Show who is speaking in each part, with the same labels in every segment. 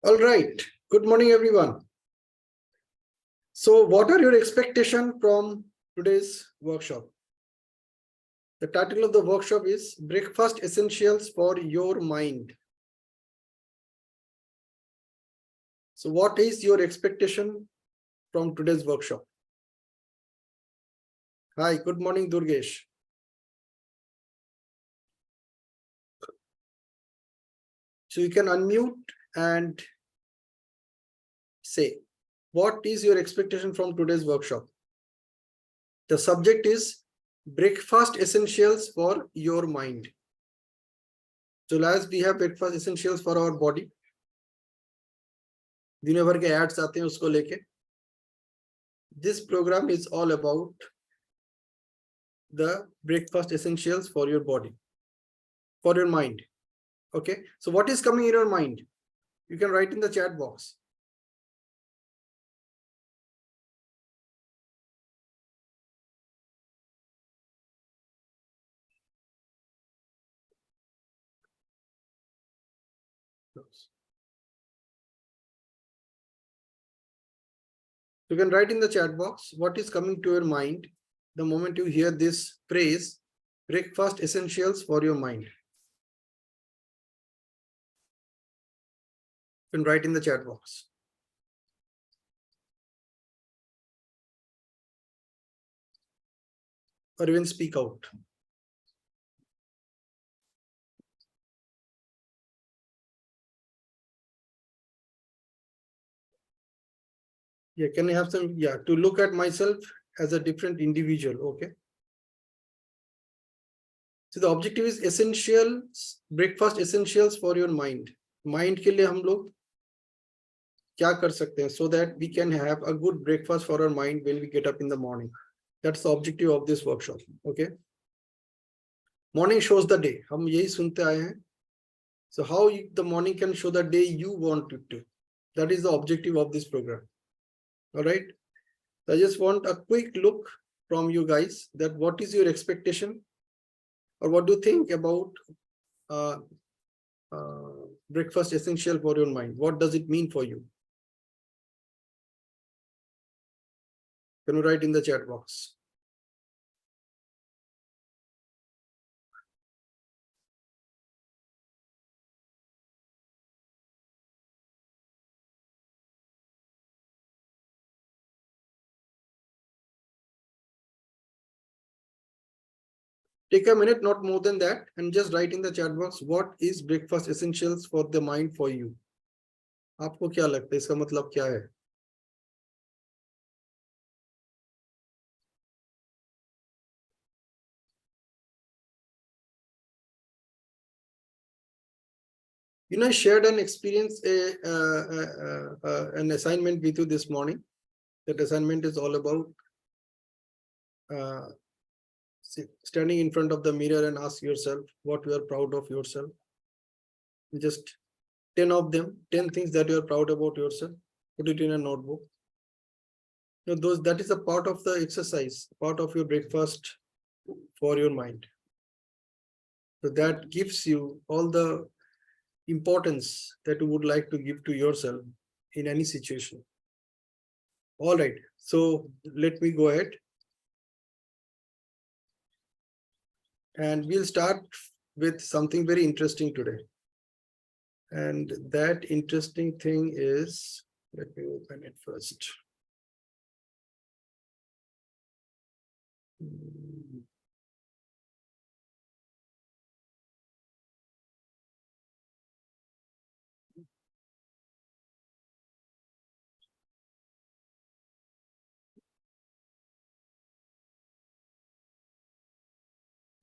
Speaker 1: All right. Good morning, everyone. So what are your expectations from today's workshop? The title of the workshop is Breakfast Essentials for Your Mind. So what is your expectation from today's workshop? Hi, good morning, Durgesh. So you can unmute and say, what is your expectation from today's workshop? The subject is breakfast essentials for your mind. So as we have breakfast essentials for our body, दुनिया भर के ads आते हैं उसको लेके. This program is all about the breakfast essentials for your body, for your mind. Okay, so what is coming in your mind? You can write in the chat box. You can write in the chat box what is coming to your mind the moment you hear this phrase, breakfast essentials for your mind. You can write in the chat box. Or even speak out. Yeah, can I have some, yeah, to look at myself as a different individual, okay? So the objective is essentials, breakfast essentials for your mind. Mind के लिए हम लोग क्या कर सकते हैं so that we can have a good breakfast for our mind when we get up in the morning. That's the objective of this workshop, okay? Morning shows the day. हम यही सुनते आए हैं. So how the morning can show the day you want it to. That is the objective of this program. All right. I just want a quick look from you guys that what is your expectation or what do you think about breakfast essential for your mind? What does it mean for you? Can you write in the chat box? Take a minute, not more than that, and just write in the chat box what is breakfast essentials for the mind for you. आपको क्या लगता है इसका मतलब क्या है? You know, I shared an experience, an assignment with you this morning. That assignment is all about standing in front of the mirror and ask yourself what you are proud of yourself. Just 10 of them, 10 things that you are proud about yourself. Put it in a notebook. You know, that is a part of the exercise, part of your breakfast for your mind. So that gives you all the importance that you would like to give to yourself in any situation. All right, so let me go ahead. And we'll start with something very interesting today. And that interesting thing is, let me open it first.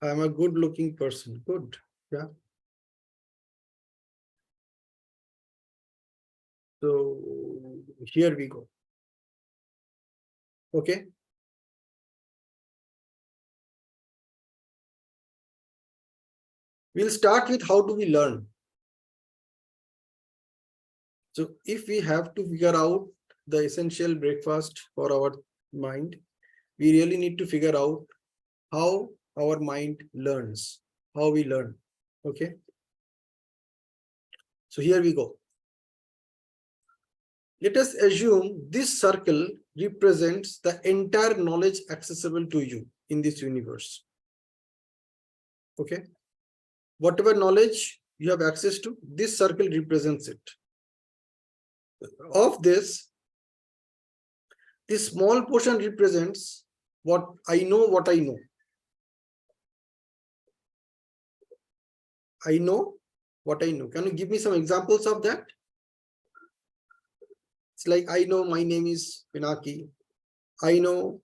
Speaker 1: I'm a good looking person. Good. Yeah. So here we go. Okay. We'll start with how do we learn. So if we have to figure out the essential breakfast for our mind, we really need to figure out how our mind learns, how we learn. Okay. So here we go. Let us assume this circle represents the entire knowledge accessible to you in this universe. Okay. Whatever knowledge you have access to, this circle represents it. Of this small portion represents what I know, what I know. I know what I know. Can you give me some examples of that? It's like, I know my name is Pinaki. I know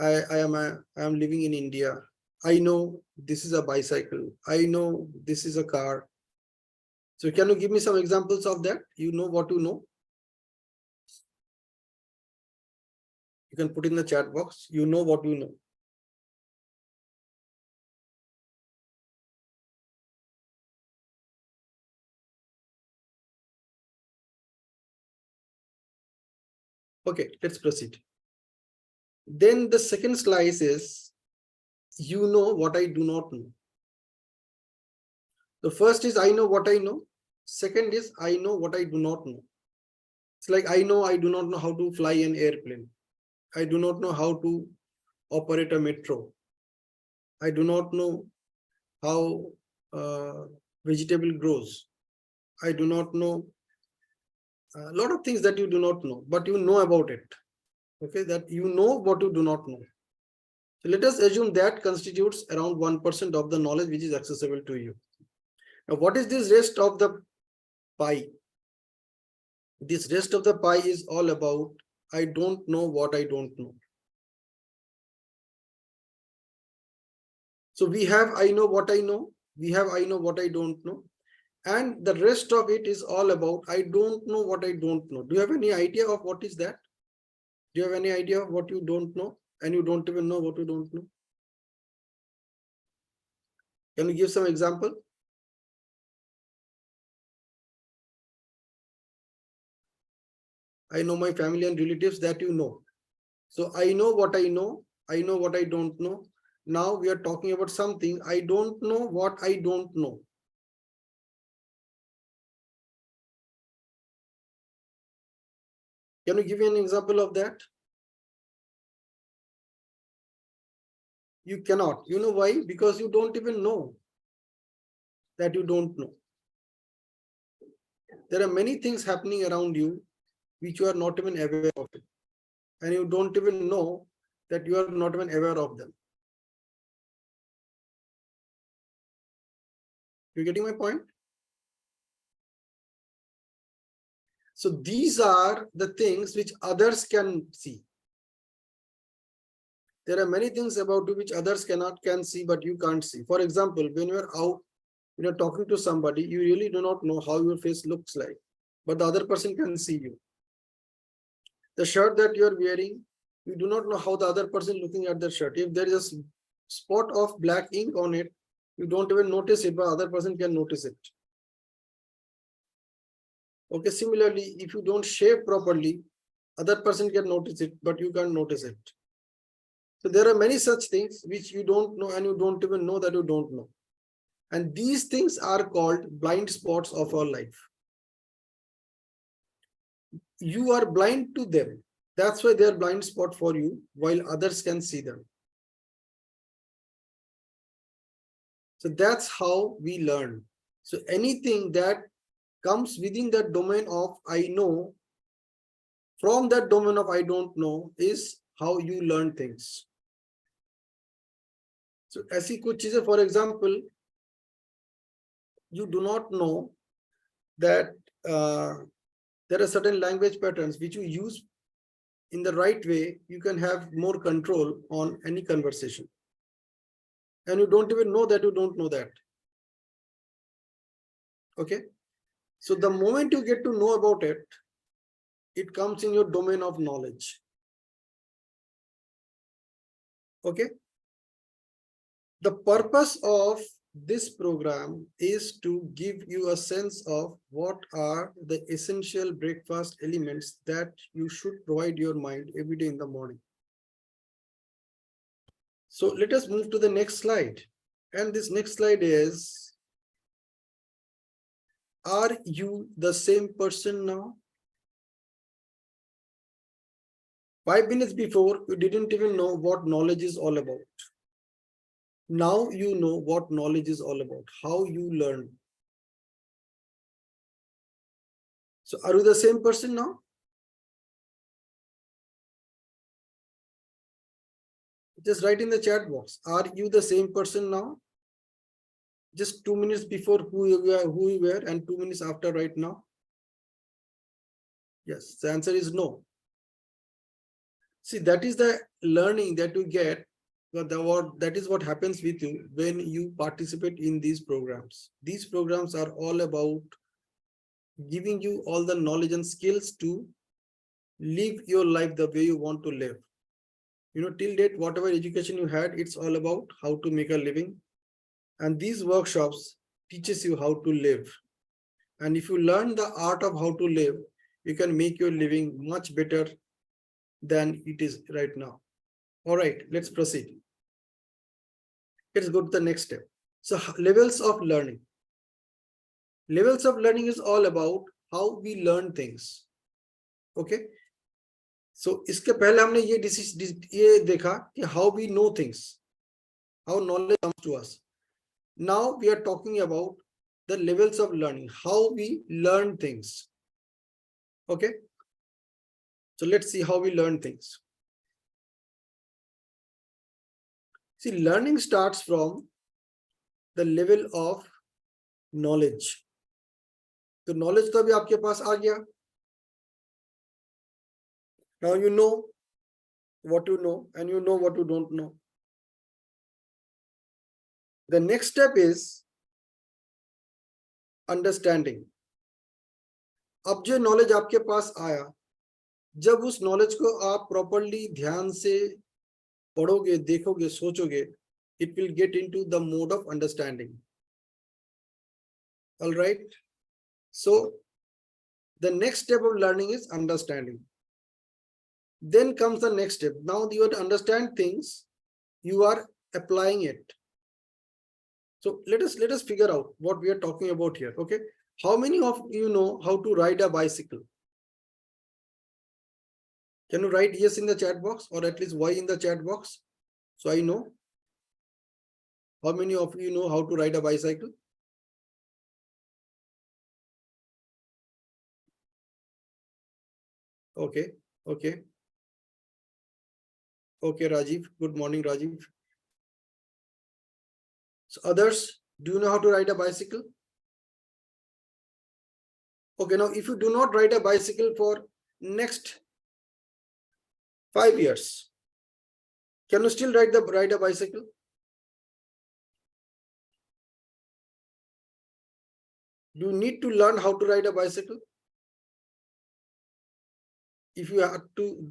Speaker 1: I am living in India. I know this is a bicycle. I know this is a car. So can you give me some examples of that? You know what you know? You can put in the chat box. You know what you know. Okay, let's proceed. Then the second slice is, you know what I do not know. The first is I know what I know. Second is I know what I do not know. It's like, I know I do not know how to fly an airplane. I do not know how to operate a metro. I do not know how vegetable grows. I do not know a lot of things that you do not know, but you know about it. Okay, that you know what you do not know. So let us assume that constitutes around 1% of the knowledge which is accessible to you. Now, what is this rest of the pie? This rest of the pie is all about, I don't know what I don't know. So we have, I know what I know. We have, I know what I don't know. And the rest of it is all about, I don't know what I don't know. Do you have any idea of what is that? Do you have any idea of what you don't know? And you don't even know what you don't know? Can you give some example? I know my family and relatives, that you know. So I know what I know. I know what I don't know. Now we are talking about something. I don't know what I don't know. Can you give me an example of that? You cannot. You know why? Because you don't even know that you don't know. There are many things happening around you which you are not even aware of it. And you don't even know that you are not even aware of them. You're getting my point? So these are the things which others can see. There are many things about you which others can see, but you can't see. For example, when you're out, when you're talking to somebody, you really do not know how your face looks like, but the other person can see you. The shirt that you're wearing, you do not know how the other person looking at the shirt. If there is a spot of black ink on it, you don't even notice it, but other person can notice it. Okay, similarly, if you don't shave properly, other person can notice it, but you can't notice it. So there are many such things which you don't know, and you don't even know that you don't know. And these things are called blind spots of our life. You are blind to them. That's why they are blind spot for you, while others can see them. So that's how we learn. So anything that comes within that domain of I know, from that domain of I don't know, is how you learn things. So ऐसी कुछ चीजें, for example, you do not know that there are certain language patterns which you use in the right way, you can have more control on any conversation. And you don't even know that you don't know that. Okay. So the moment you get to know about it, it comes in your domain of knowledge. Okay. The purpose of this program is to give you a sense of what are the essential breakfast elements that you should provide your mind every day in the morning. So let us move to the next slide. And this next slide is, are you the same person now? 5 minutes before, you didn't even know what knowledge is all about. Now you know what knowledge is all about, how you learn. So are you the same person now? Just write in the chat box. Are you the same person now? Just 2 minutes before who you were, and 2 minutes after right now. Yes, the answer is no. See, that is the learning that you get. That is what happens with you when you participate in these programs. These programs are all about giving you all the knowledge and skills to live your life the way you want to live. Till date, whatever education you had, it's all about how to make a living. And these workshops teaches you how to live. And if you learn the art of how to live, you can make your living much better than it is right now. All right, let's proceed. Let's go to the next step. So levels of learning. Levels of learning is all about how we learn things. Okay. So इसके पहले हमने ये देखा कि how we know things, how knowledge comes to us. Now we are talking about the levels of learning, how we learn things. Okay. So let's see how we learn things. See, learning starts from the level of knowledge. तो knowledge तो अभी आपके पास आ गया. Now you know what you know and you know what you don't know. The next step is understanding. अब जो knowledge आपके पास आया, जब उस knowledge को आप properly ध्यान से पढ़ोगे, देखोगे, सोचोगे, it will get into the mode of understanding. All right. So the next step of learning is understanding. Then comes the next step. Now you have to understand things, you are applying it. So let us figure out what we are talking about here. Okay. How many of you know how to ride a bicycle? Can you write yes in the chat box, or at least Y in the chat box? So I know. How many of you know how to ride a bicycle? Okay. Okay. Okay, Rajiv. Good morning, Rajiv. So others, do you know how to ride a bicycle? Okay, now if you do not ride a bicycle for next 5 years, can you still ride a bicycle? Do you need to learn how to ride a bicycle? If you are to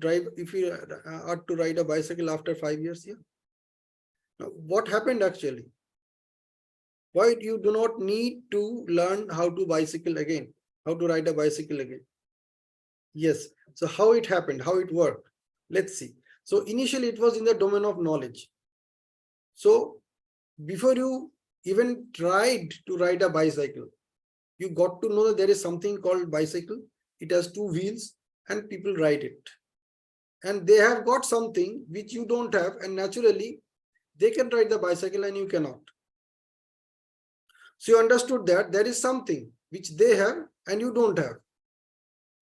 Speaker 1: ride a bicycle after 5 years, yeah. Now, what happened actually? Why you do not need to learn how to bicycle again, how to ride a bicycle again? Yes. So how it happened, how it worked? Let's see. So initially it was in the domain of knowledge. So before you even tried to ride a bicycle, you got to know that there is something called bicycle. It has 2 wheels and people ride it. And they have got something which you don't have, and naturally they can ride the bicycle and you cannot. So you understood that there is something which they have and you don't have.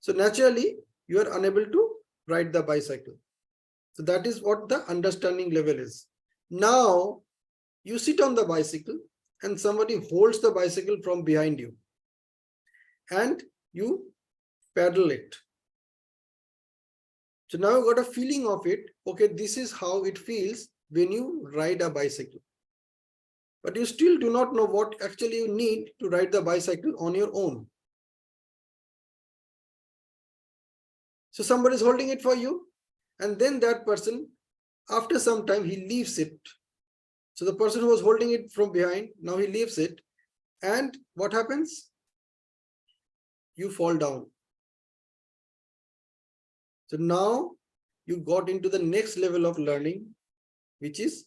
Speaker 1: So naturally you are unable to ride the bicycle. So that is what the understanding level is. Now you sit on the bicycle and somebody holds the bicycle from behind you and you pedal it. So now you got a feeling of it. Okay, this is how it feels when you ride a bicycle. But you still do not know what actually you need to ride the bicycle on your own. So somebody is holding it for you, and then that person, after some time, he leaves it. So the person who was holding it from behind, now he leaves it. And what happens? You fall down. So now you got into the next level of learning, which is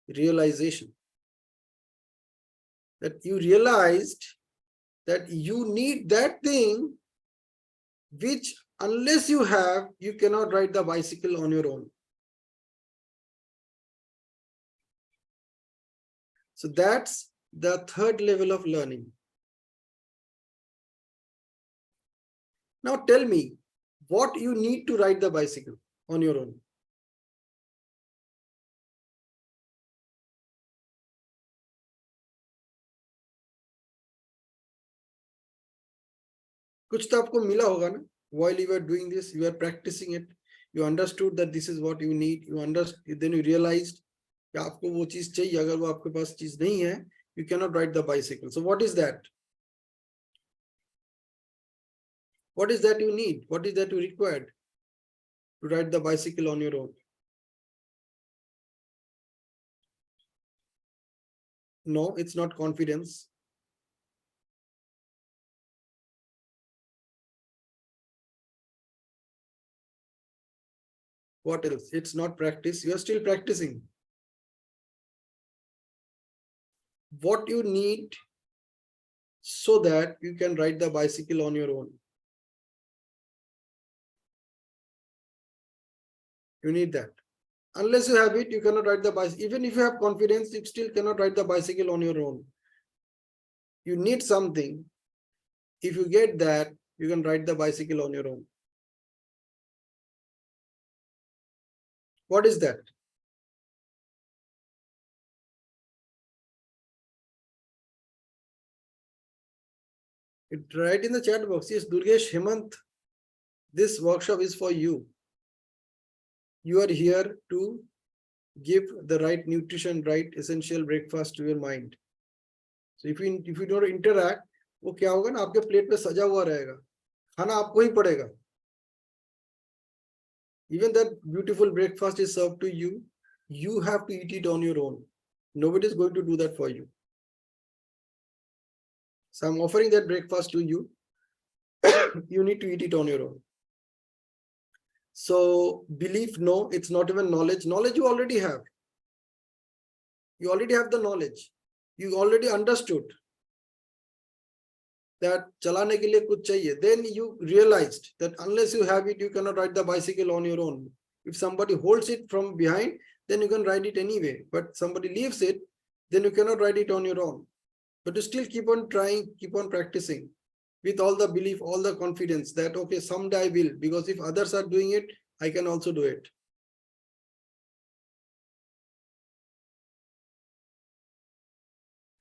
Speaker 1: realization. That you realized that you need that thing which Unless you have, you cannot ride the bicycle on your own. So that's the third level of learning. Now tell me what you need to ride the bicycle on your own. कुछ तो आपको मिला होगा ना? While you are doing this, you are practicing it. You understood that this is what you need. You understood, then you realized कि आपको वो चीज चाहिए. अगर वो आपके पास चीज नहीं है, you cannot ride the bicycle. So what is that? What is that you need? What is that you required to ride the bicycle on your own? No, it's not confidence. What else? It's not practice. You are still practicing. What you need so that you can ride the bicycle on your own. You need that. Unless you have it, you cannot ride the bicycle. Even if you have confidence, you still cannot ride the bicycle on your own. You need something. If you get that, you can ride the bicycle on your own. What is that? Write in the chat box. Yes, Durgesh, Hemant, this workshop is for you. You are here to give the right nutrition, right essential breakfast to your mind. So if you don't interact, वो क्या होगा ना, आपके plate पे सजा हुआ रहेगा, खाना आपको ही पड़ेगा. Even that beautiful breakfast is served to you, you have to eat it on your own. Nobody is going to do that for you. So I'm offering that breakfast to you. You need to eat it on your own. So belief, no, it's not even knowledge. Knowledge you already have. You already have the knowledge. You already understood that chalane ke liye kuch chahiye. Then you realized that unless you have it, you cannot ride the bicycle on your own. If somebody holds it from behind, then you can ride it anyway. But somebody leaves it, then you cannot ride it on your own. But you still keep on trying, keep on practicing with all the belief, all the confidence that, okay, someday I will, because if others are doing it, I can also do it.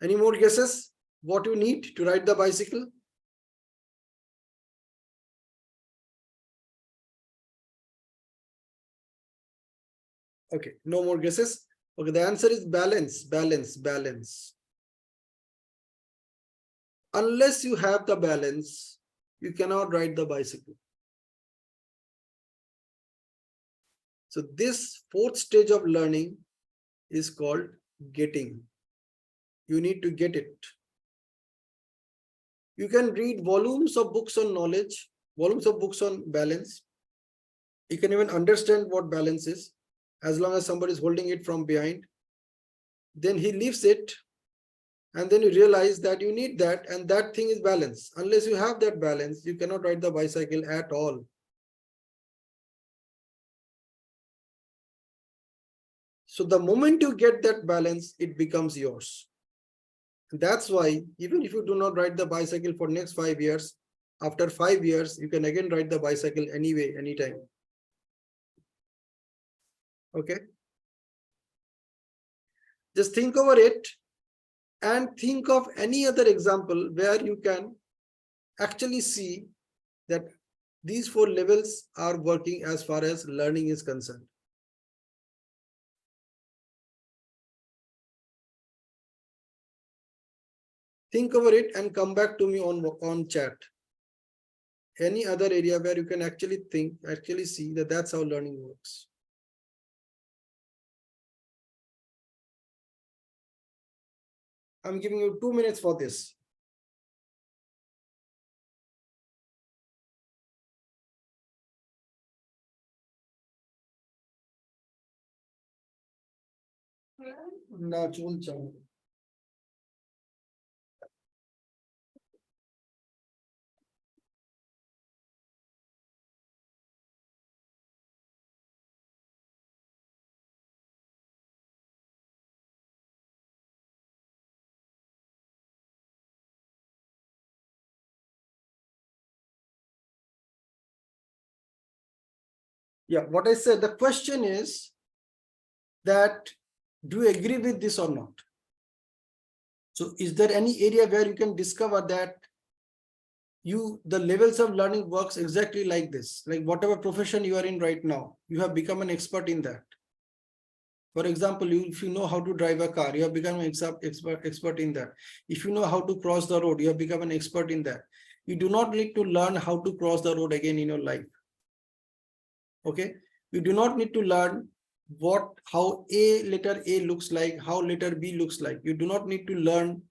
Speaker 1: Any more guesses? What you need to ride the bicycle? Okay, no more guesses. Okay, the answer is balance, balance, balance. Unless you have the balance, you cannot ride the bicycle. So this fourth stage of learning is called getting. You need to get it. You can read volumes of books on knowledge, volumes of books on balance. You can even understand what balance is, as long as somebody is holding it from behind. Then he leaves it, and then you realize that you need that, and that thing is balance. Unless you have that balance, you cannot ride the bicycle at all. So the moment you get that balance, it becomes yours. That's why even if you do not ride the bicycle for next 5 years, after 5 years, you can again ride the bicycle anyway, anytime. Okay. Just think over it and think of any other example where you can actually see that these 4 levels are working as far as learning is concerned. Think over it and come back to me on chat. Any other area where you can actually think, actually see that that's how learning works. I'm giving you 2 minutes for this. Natural. Yeah, what I said, the question is that do you agree with this or not? So is there any area where you can discover that the levels of learning works exactly like this? Like whatever profession you are in right now, you have become an expert in that. For example, if you know how to drive a car, you have become an expert in that. If you know how to cross the road, you have become an expert in that. You do not need to learn how to cross the road again in your life. Okay, you do not need to learn how letter A looks like, how letter B looks like. You do not need to learn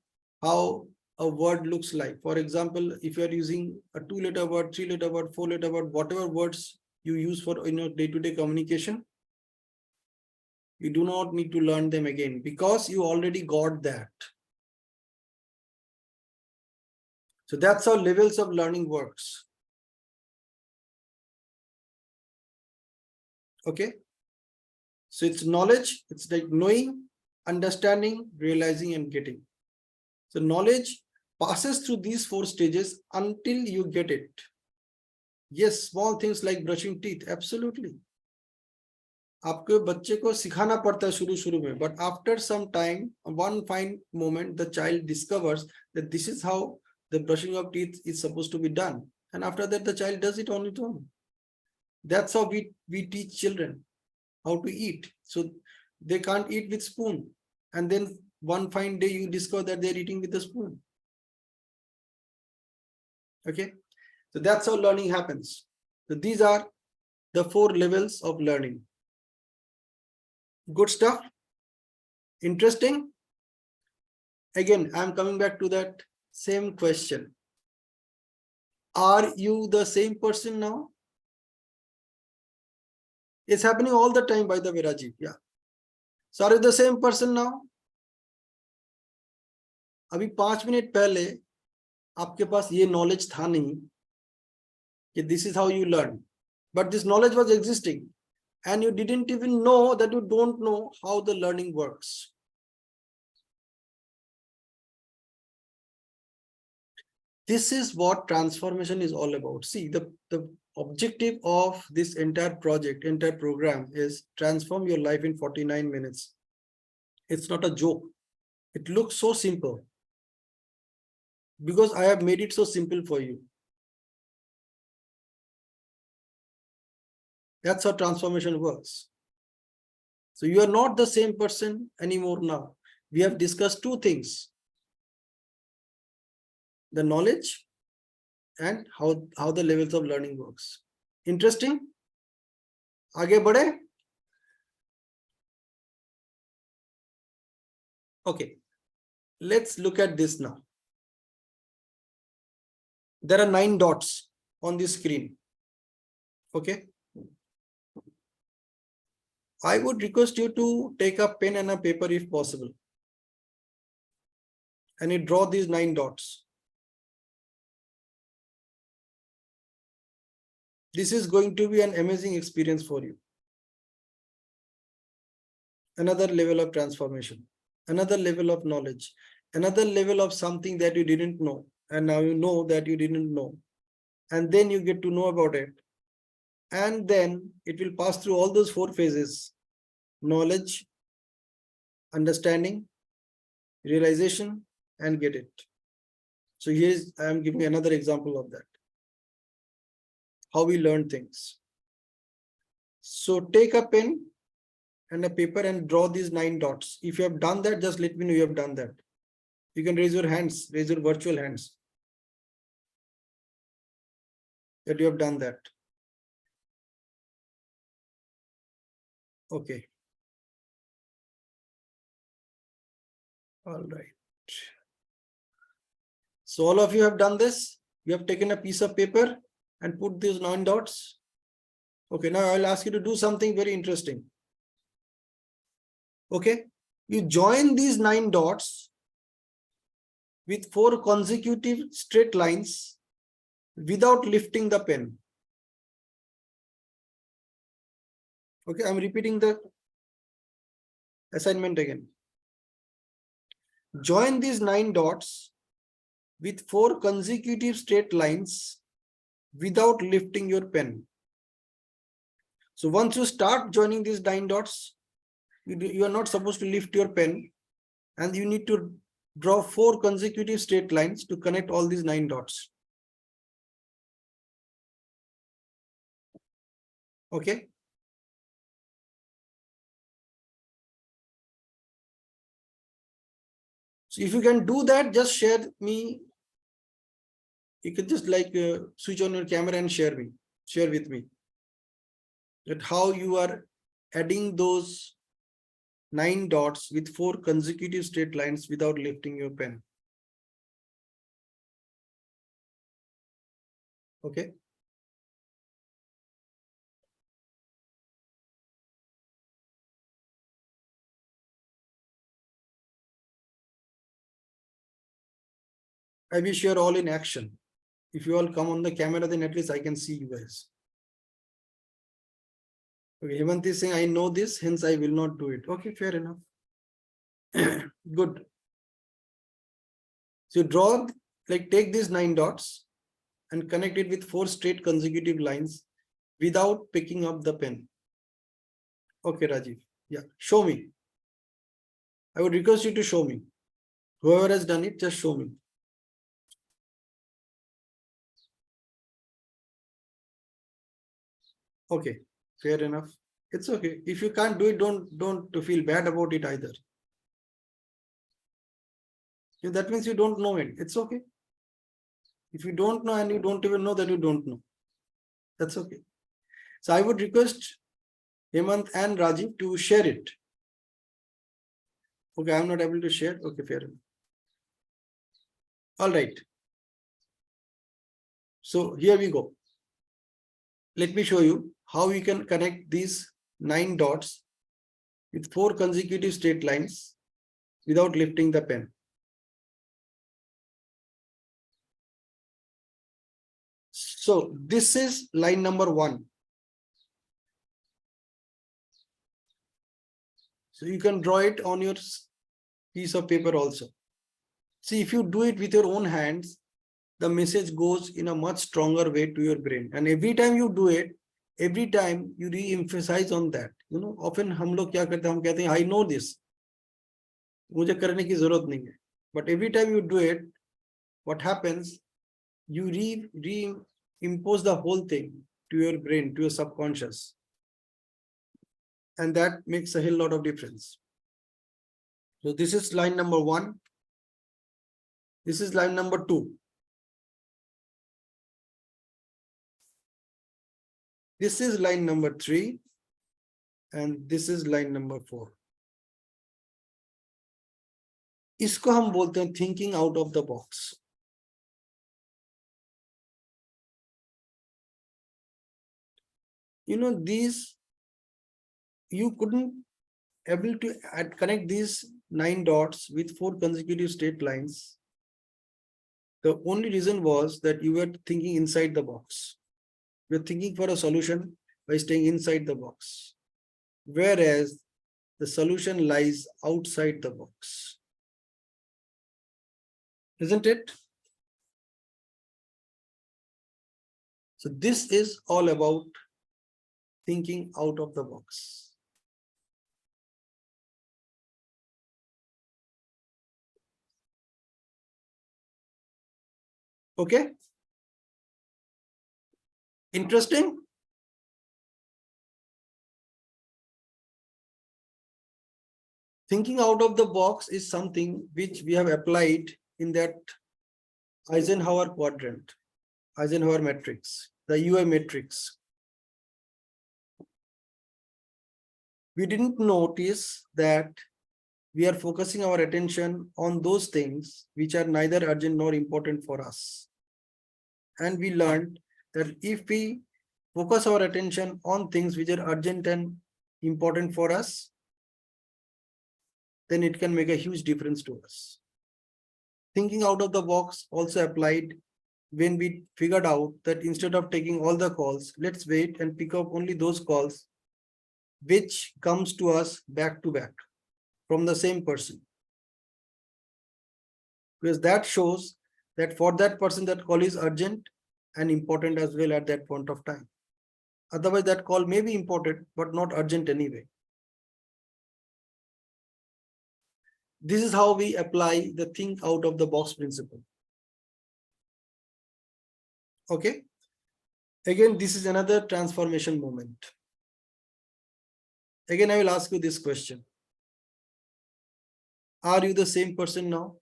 Speaker 1: how a word looks like. For example, if you are using a 2-letter word, 3-letter word, 4-letter word, whatever words you use for in your day-to-day communication, you do not need to learn them again because you already got that. So that's how levels of learning works. Okay. So it's knowledge, it's like knowing, understanding, realizing, and getting. So knowledge passes through these 4 stages until you get it. Yes, small things like brushing teeth, absolutely. आपके बच्चे को सिखाना पड़ता है शुरू में, but after some time, one fine moment, the child discovers that this is how the brushing of teeth is supposed to be done, and after that the child does it on its own. That's how we teach children how to eat. So they can't eat with spoon, and then one fine day you discover that they're eating with a spoon. Okay, so that's how learning happens. So these are the 4 levels of learning. Good stuff. Interesting. Again, I'm coming back to that same question. Are you the same person now? It's happening all the time, by the way, Rajiv. Yeah. So are you the same person now? अभी 5 minute पहले आपके पास ये knowledge था नहीं कि this is how you learn, but this knowledge was existing and you didn't even know that you don't know how the learning works. This is what transformation is all about. See, the objective of this entire project, entire program is transform your life in 49 minutes. It's not a joke. It looks so simple because I have made it so simple for you. That's how transformation works. So you are not the same person anymore now. We have discussed 2 things: the knowledge and how the levels of learning works. Interesting? आगे बढ़े? Okay, let's look at this now. There are 9 dots on the screen. Okay. I would request you to take a pen and a paper if possible, and you draw these 9 dots. This is going to be an amazing experience for you. Another level of transformation, another level of knowledge, another level of something that you didn't know, and now you know that you didn't know, and then you get to know about it, and then it will pass through all those 4 phases: knowledge, understanding, realization, and get it. So I am giving another example of that, how we learn things. So take a pen and a paper and draw these 9 dots. If you have done that, just let me know you have done that. You can raise your hands, raise your virtual hands that you have done that. Okay. All right. So all of you have done this. You have taken a piece of paper and put these 9 dots. Okay, now I'll ask you to do something very interesting. Okay, you join these 9 dots with 4 consecutive straight lines without lifting the pen. Okay, I'm repeating the assignment again. Join these 9 dots with 4 consecutive straight lines without lifting your pen. So once you start joining these 9 dots, you are not supposed to lift your pen, and you need to draw 4 consecutive straight lines to connect all these 9 dots. Okay. So if you can do that, just share me. You can just like switch on your camera and share with me that how you are adding those 9 dots with 4 consecutive straight lines without lifting your pen. Okay. I wish you're all in action. If you all come on the camera, then at least I can see you guys. Okay, Hemant is saying, I know this, hence I will not do it. Okay, fair enough. Good. So draw, like take these 9 dots and connect it with 4 straight consecutive lines without picking up the pen. Okay, Rajiv. Yeah, show me. I would request you to show me. Whoever has done it, just show me. Okay, fair enough. It's okay. If you can't do it, don't feel bad about it either. If that means you don't know it. It's okay. If you don't know and you don't even know that you don't know, that's okay. So I would request Hemant and Rajiv to share it. Okay, I'm not able to share. Okay, fair enough. All right. So here we go. Let me show you how we can connect these 9 dots with 4 consecutive straight lines without lifting the pen. So this is line number 1. So you can draw it on your piece of paper also. See, if you do it with your own hands, the message goes in a much stronger way to your brain. And every time you do it, every time you re-emphasize on that. You know, often हम लोग क्या करते हैं, हम कहते हैं, I know this. मुझे करने की जरूरत नहीं है. But every time you do it, what happens? You reimpose the whole thing to your brain, to your subconscious. And that makes a hell lot of difference. So this is line number 1. This is line number 2. This is line number 3. And this is line number 4. इसको हम बोलते हैं thinking out of the box. You know, these, you couldn't able to connect these 9 dots with 4 consecutive straight lines. The only reason was that you were thinking inside the box. You're thinking for a solution by staying inside the box. Whereas the solution lies outside the box. Isn't it? So this is all about thinking out of the box. Okay? Interesting? Thinking out of the box is something which we have applied in that Eisenhower quadrant, Eisenhower matrix, the UI matrix. We didn't notice that we are focusing our attention on those things which are neither urgent nor important for us. And we learned that if we focus our attention on things which are urgent and important for us, then it can make a huge difference to us. Thinking out of the box also applied when we figured out that instead of taking all the calls, let's wait and pick up only those calls which comes to us back to back from the same person. Because that shows that for that person, that call is urgent and important as well at that point of time. Otherwise, that call may be important, but not urgent anyway. This is how we apply the think out of the box principle. Okay. Again, this is another transformation moment. Again, I will ask you this question. Are you the same person now?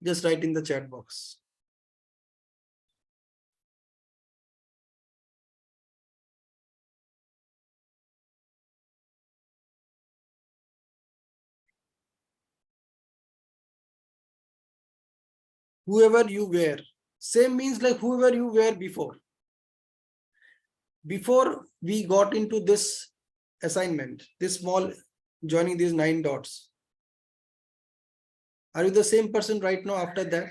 Speaker 1: Just write in the chat box. Whoever you were. Same means like whoever you were before. Before we got into this assignment, this small joining these 9 dots. Are you the same person right now after that?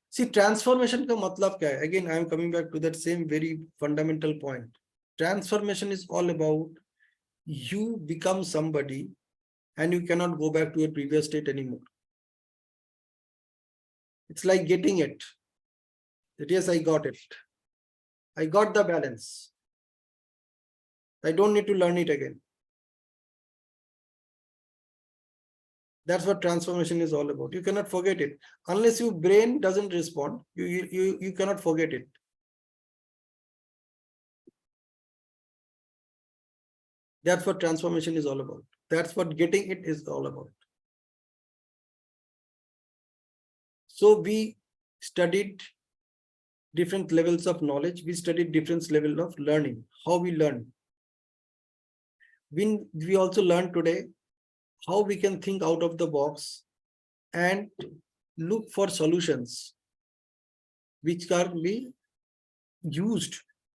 Speaker 1: See, transformation ka matlab kya hai? Again, I am coming back to that same very fundamental point. Transformation is all about you become somebody and you cannot go back to your previous state anymore. It's like getting it. That yes, I got it. I got the balance. I don't need to learn it again. That's what transformation is all about. You cannot forget it. Unless your brain doesn't respond, you cannot forget it. That's what transformation is all about. That's what getting it is all about. So we studied different levels of knowledge. We studied different levels of learning, how we learn. We also learned today how we can think out of the box and look for solutions which can be used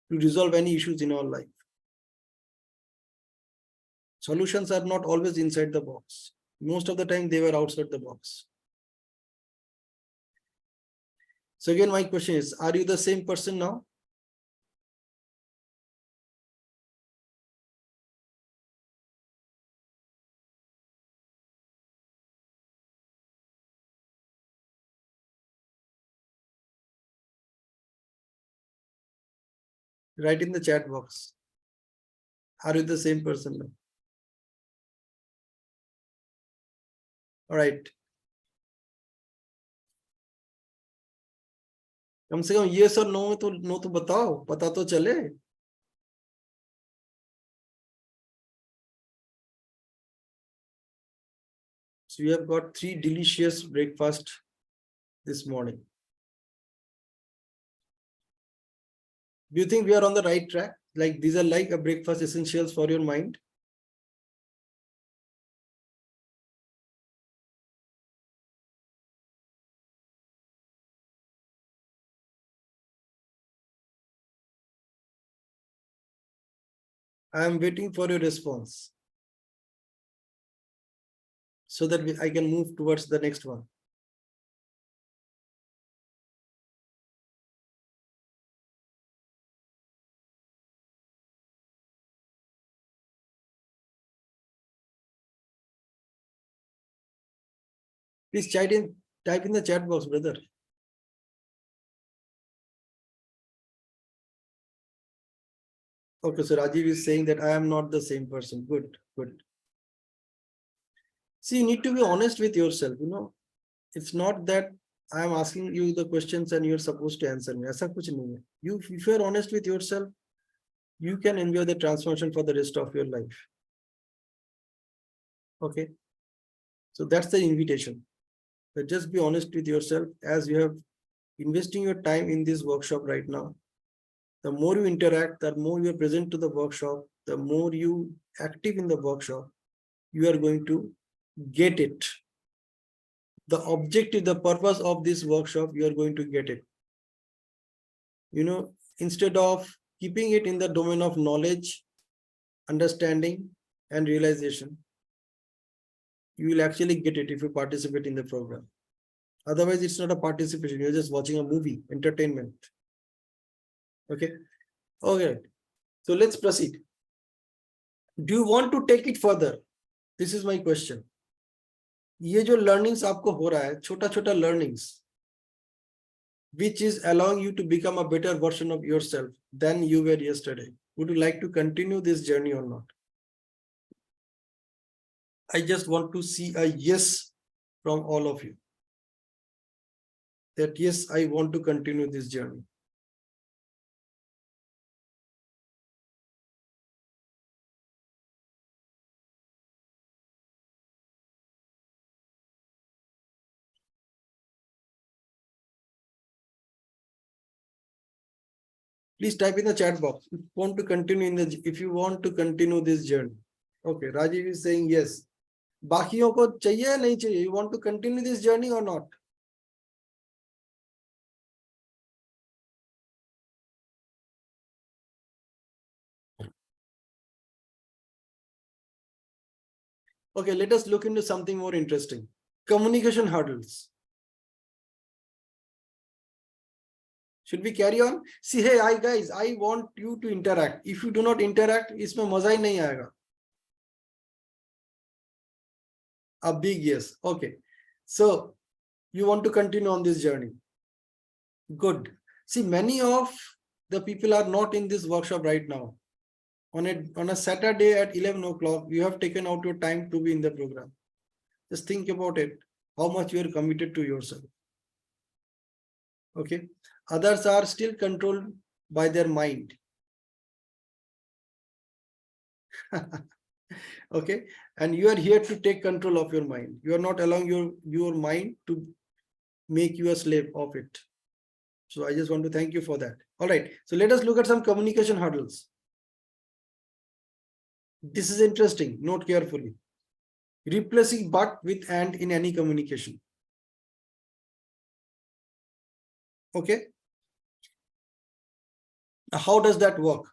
Speaker 1: to resolve any issues in our life. Solutions are not always inside the box. Most of the time they were outside the box. So again, my question is, are you the same person now? Write in the chat box. Are you the same person now? All right. कम से कम yes or no तो बताओ, पता तो चले. So we have got 3 delicious breakfast this morning. Do you think we are on the right track? Like these are like a breakfast essentials for your mind? I am waiting for your response so that I can move towards the next one. Please type in the chat box, brother. Okay, so Rajiv is saying that I am not the same person. Good, good. See, you need to be honest with yourself. You know, it's not that I am asking you the questions and you're supposed to answer me. Aisa kuch nahi hai. If you're honest with yourself, you can enjoy the transformation for the rest of your life. Okay. So that's the invitation. But just be honest with yourself as you have investing your time in this workshop right now. The more you interact, the more you are present to the workshop, the more you active in the workshop, you are going to get it. The objective, the purpose of this workshop, you are going to get it. You know, instead of keeping it in the domain of knowledge, understanding, and realization, you will actually get it if you participate in the program. Otherwise, it's not a participation. You're just watching a movie, entertainment. Okay. Okay. So let's proceed. Do you want to take it further? This is my question. ये जो learnings आपको हो रहा है, छोटा छोटा learnings, which is allowing you to become a better version of yourself than you were yesterday. Would you like to continue this journey or not? I just want to see a yes from all of you. That yes, I want to continue this journey. Please type in the chat box if you want to continue this journey. Okay, Rajiv is saying yes. बाकियों को चाहिए या नहीं चाहिए? You want to continue this journey or not? Okay, let us look into something more interesting. Communication hurdles. Should we carry on? See, hey, guys, I want you to interact. If you do not interact, इसमें मजा ही नहीं आएगा. A big yes. Okay. So you want to continue on this journey. Good. See, many of the people are not in this workshop right now. On a Saturday at 11 o'clock, you have taken out your time to be in the program. Just think about it, how much you are committed to yourself. Okay. Others are still controlled by their mind. Okay. And you are here to take control of your mind. You are not allowing your mind to make you a slave of it. So I just want to thank you for that. All right. So let us look at some communication hurdles. This is interesting. Note carefully. Replacing but with and in any communication. Okay. How does that work?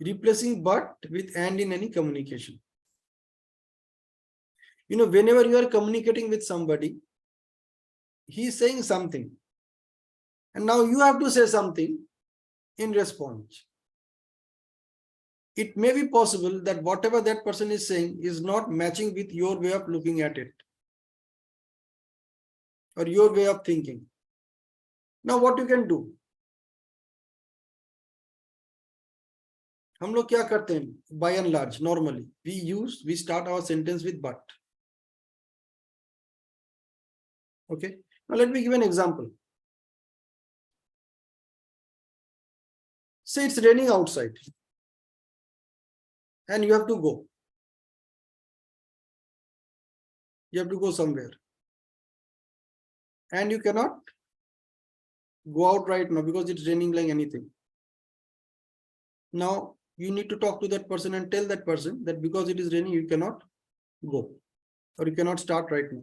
Speaker 1: Replacing but with and in any communication. You know, whenever you are communicating with somebody, he is saying something. And now you have to say something in response. It may be possible that whatever that person is saying is not matching with your way of looking at it or your way of thinking. Now what you can do? हम लोग क्या करते हैं? By and large, normally, we start our sentence with but. Okay. Now let me give an example. Say it's raining outside and you have to go. You have to go somewhere. And you cannot go out right now because it's raining like anything. Now you need to talk to that person and tell that person that because it is raining, you cannot go or you cannot start right now.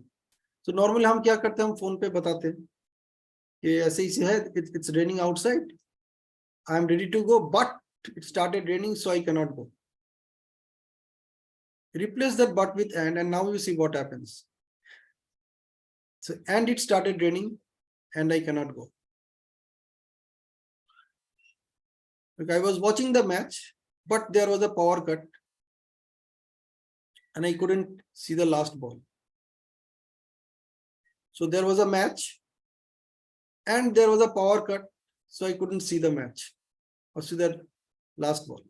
Speaker 1: So normally हम क्या करते हैं? हम phone पे बताते हैं कि ऐसे ही से है, it's raining outside. I am ready to go, but it started raining, so I cannot go. Replace that but with and now you see what happens. So, and it started raining and I cannot go. Look, I was watching the match, but there was a power cut and I couldn't see the last ball. So there was a match and there was a power cut, so I couldn't see the match or see that last ball.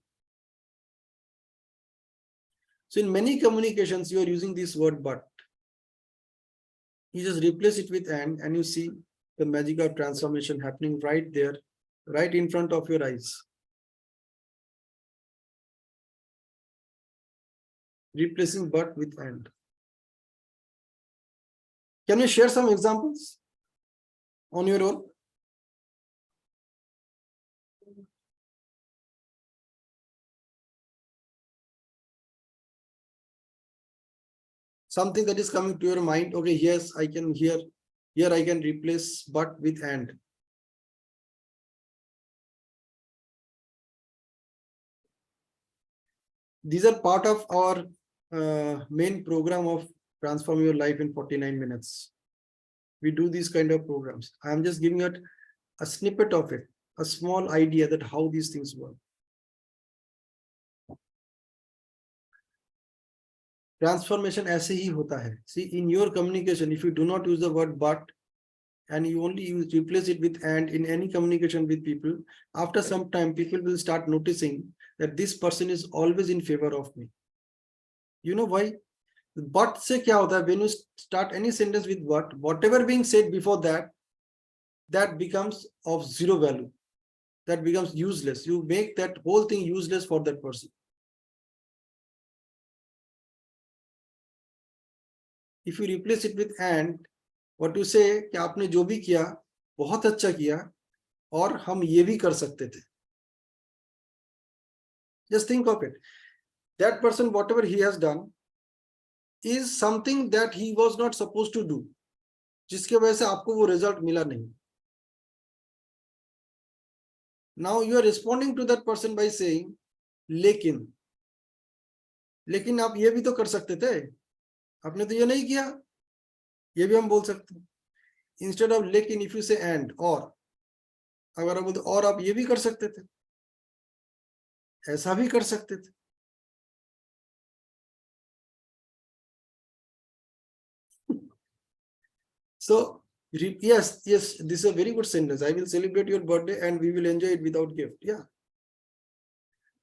Speaker 1: So in many communications, you are using this word but. You just replace it with and you see the magic of transformation happening right there, right in front of your eyes. Replacing but with and. Can you share some examples on your own? Something that is coming to your mind. Okay, yes, I can here I can replace but with and. These are part of our main program of Transform Your Life in 49 minutes. We do these kind of programs. I'm just giving it a snippet of it, a small idea that how these things work. Transformation ऐसे ही होता है. See, in your communication, if you do not use the word but, and you only replace it with and in any communication with people, after some time, people will start noticing that this person is always in favor of me. You know why? But से क्या होता है? When you start any sentence with but, whatever being said before that, that becomes of zero value. That becomes useless. You make that whole thing useless for that person. If you replace it with and, what you say कि आपने जो भी किया बहुत अच्छा किया और हम ये भी कर सकते थे. Just think of it. That person, whatever he has done, is something that he was not supposed to do, जिसके वजह से आपको वो result मिला नहीं. Now you are responding to that person by saying, लेकिन आप ये भी तो कर सकते थे, आपने तो ये नहीं किया, ये भी हम बोल सकते हैं. Instead of लेकिन, if you say and or, अगर आप बोलते और आप ये भी कर सकते थे, ऐसा भी कर सकते थे. So yes, this is a very good sentence. I will celebrate your birthday and we will enjoy it without gift. Yeah.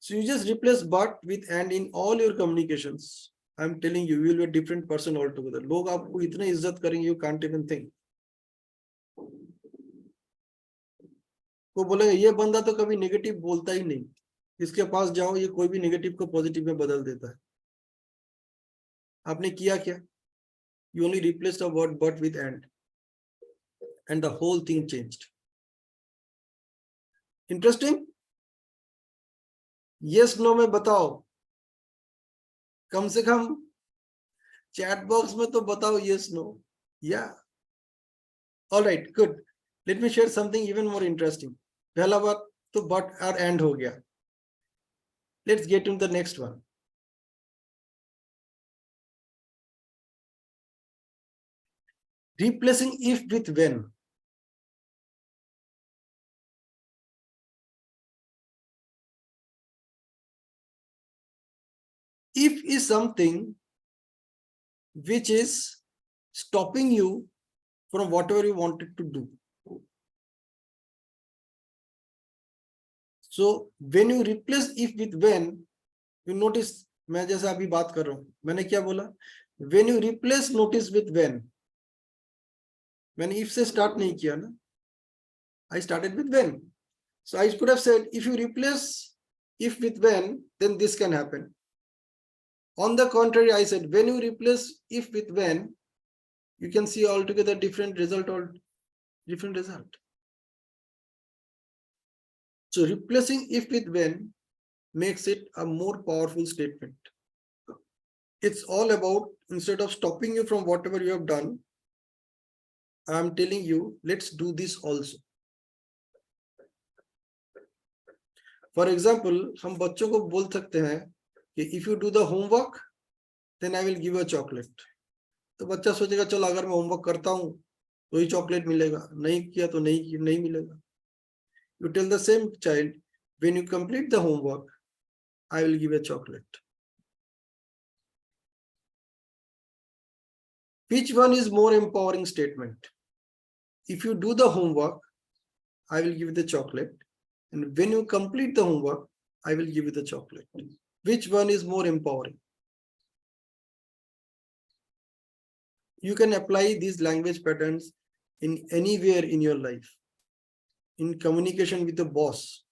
Speaker 1: So you just replace but with and in all your communications. I'm telling you, you will be a different person altogether. लोग आपको इतने इज्जत करेंगे, you can't even think. वो बोलेंगे ये बंदा तो कभी नेगेटिव बोलता ही नहीं, इसके पास जाओ, ये कोई भी नेगेटिव को पॉजिटिव में बदल देता है. आपने किया क्या? You only replaced a word but with and the whole thing changed. Interesting? Yes, no में बताओ. कम से कम chat box में तो बताओ yes, no. Yeah. All right, good. Let me share something even more interesting. पहला बात तो but और and हो गया. Let's get into the next one. Replacing if with when. If is something which is stopping you from whatever you wanted to do. So when you replace if with when, you notice, मैं जैसा अभी बात कर रहा हूं, मैंने क्या बोला? When you replace notice with when, मैंने if से start नहीं किया ना, I started with when. So I could have said, if you replace if with when, then this can happen. On the contrary, I said, when you replace if with when, you can see altogether different result or different result. So replacing if with when makes it a more powerful statement. It's all about, instead of stopping you from whatever you have done, I'm telling you, let's do this also. For example, हम बच्चों को बोल सकते हैं कि if you do the homework, then I will give you a chocolate. तो बच्चा सोचेगा चलो अगर मैं होमवर्क करता हूँ तो ही चॉकलेट मिलेगा, नहीं किया तो नहीं मिलेगा. You tell the same child, when you complete the homework, I will give a chocolate. Which one is more empowering statement? If you do the homework, I will give you the chocolate. And when you complete the homework, I will give you the chocolate. Which one is more empowering? You can apply these language patterns in anywhere in your life. In communication with the boss.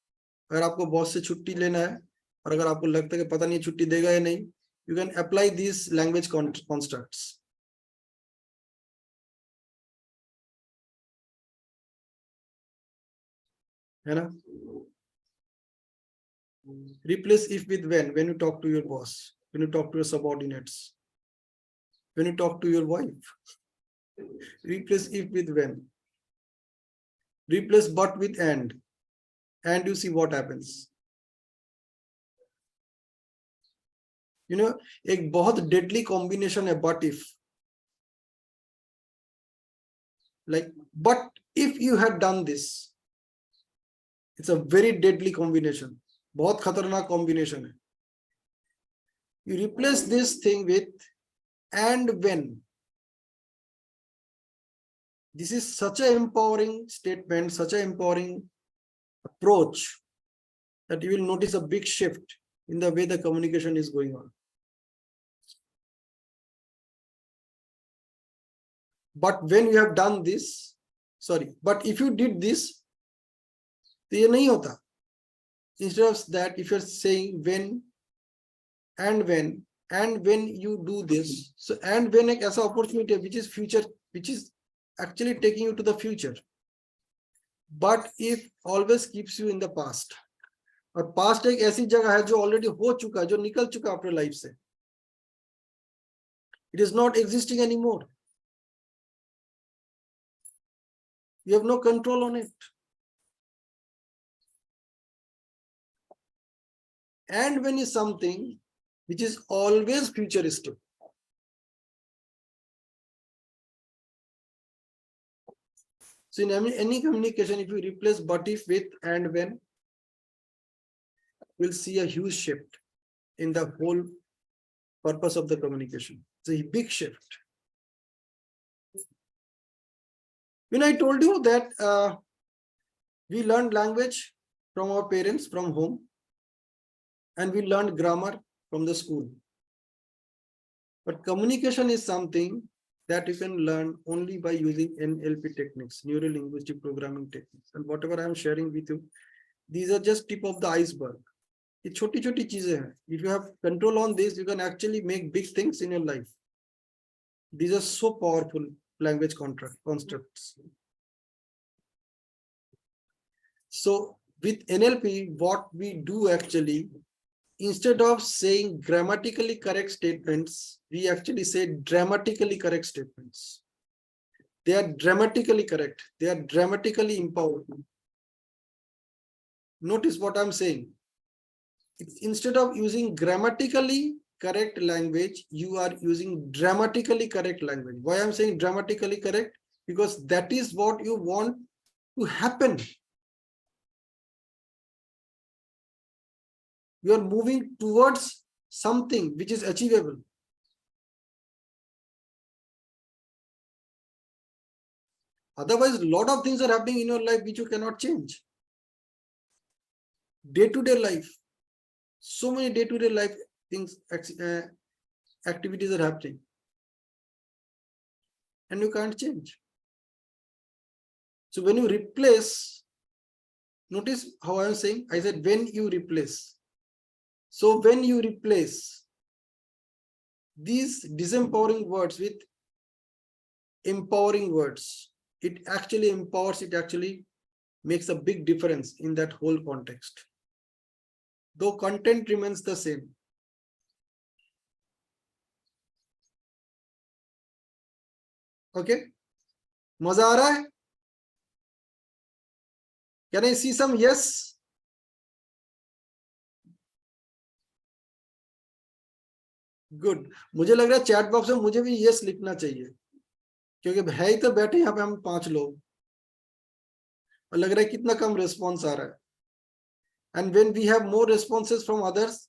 Speaker 1: अगर आपको boss से छुट्टी लेना है और अगर आपको लगता है कि पता नहीं छुट्टी देगा या नहीं, you can apply these language constructs. है ना? Replace if with when you talk to your boss, when you talk to your subordinates, when you talk to your wife. Replace if with when. Replace but with and you see what happens. You know, एक बहुत deadly combination है but if. Like, but if you had done this, it's a very deadly combination. बहुत खतरनाक combination है. You replace this thing with and when. This is such an empowering statement, such an empowering approach that you will notice a big shift in the way the communication is going on. But when you have done this, but if you did this, तो ये नहीं होता. Instead of that, if you're saying when and when you do this, so and when एक ऐसा opportunity which is future, which is actually taking you to the future, but if always keeps you in the past. और past एक ऐसी जगह है जो already हो चुका है, जो निकल चुका है अपने life से. It is not existing anymore. You have no control on it. And when is something which is always futuristic. So in any communication, if you replace but if with and when, we'll see a huge shift in the whole purpose of the communication. It's a big shift. When I told you that we learned language from our parents, from home, and we learned grammar from the school. But communication is something that you can learn only by using NLP techniques, neuro linguistic programming techniques. And whatever I am sharing with you, these are just tip of the iceberg. ये छोटी-छोटी चीजें हैं. If you have control on this, you can actually make big things in your life. These are so powerful language constructs. So with NLP, what we do actually, instead of saying grammatically correct statements, we actually say dramatically correct statements. They are dramatically correct. They are dramatically empowering. Notice what I'm saying. Instead of using grammatically correct language, you are using dramatically correct language. Why I'm saying dramatically correct? Because that is what you want to happen. You are moving towards something which is achievable. Otherwise, a lot of things are happening in your life which you cannot change. Day-to-day life. So many day-to-day life things, activities are happening. And you can't change. So when you replace, notice how I am saying, I said when you replace. So when you replace these disempowering words with empowering words, it actually empowers, it actually makes a big difference in that whole context. Though content remains the same. Okay? Maza aa raha hai? Can I see some yes? Good. मुझे लग रहा है chat box में मुझे भी yes लिखना चाहिए, क्योंकि है ही तो बैठे यहाँ पे हम 5 लोग, और लग रहा है कितना कम रिस्पॉन्स आ रहा है. And when we have more responses from others,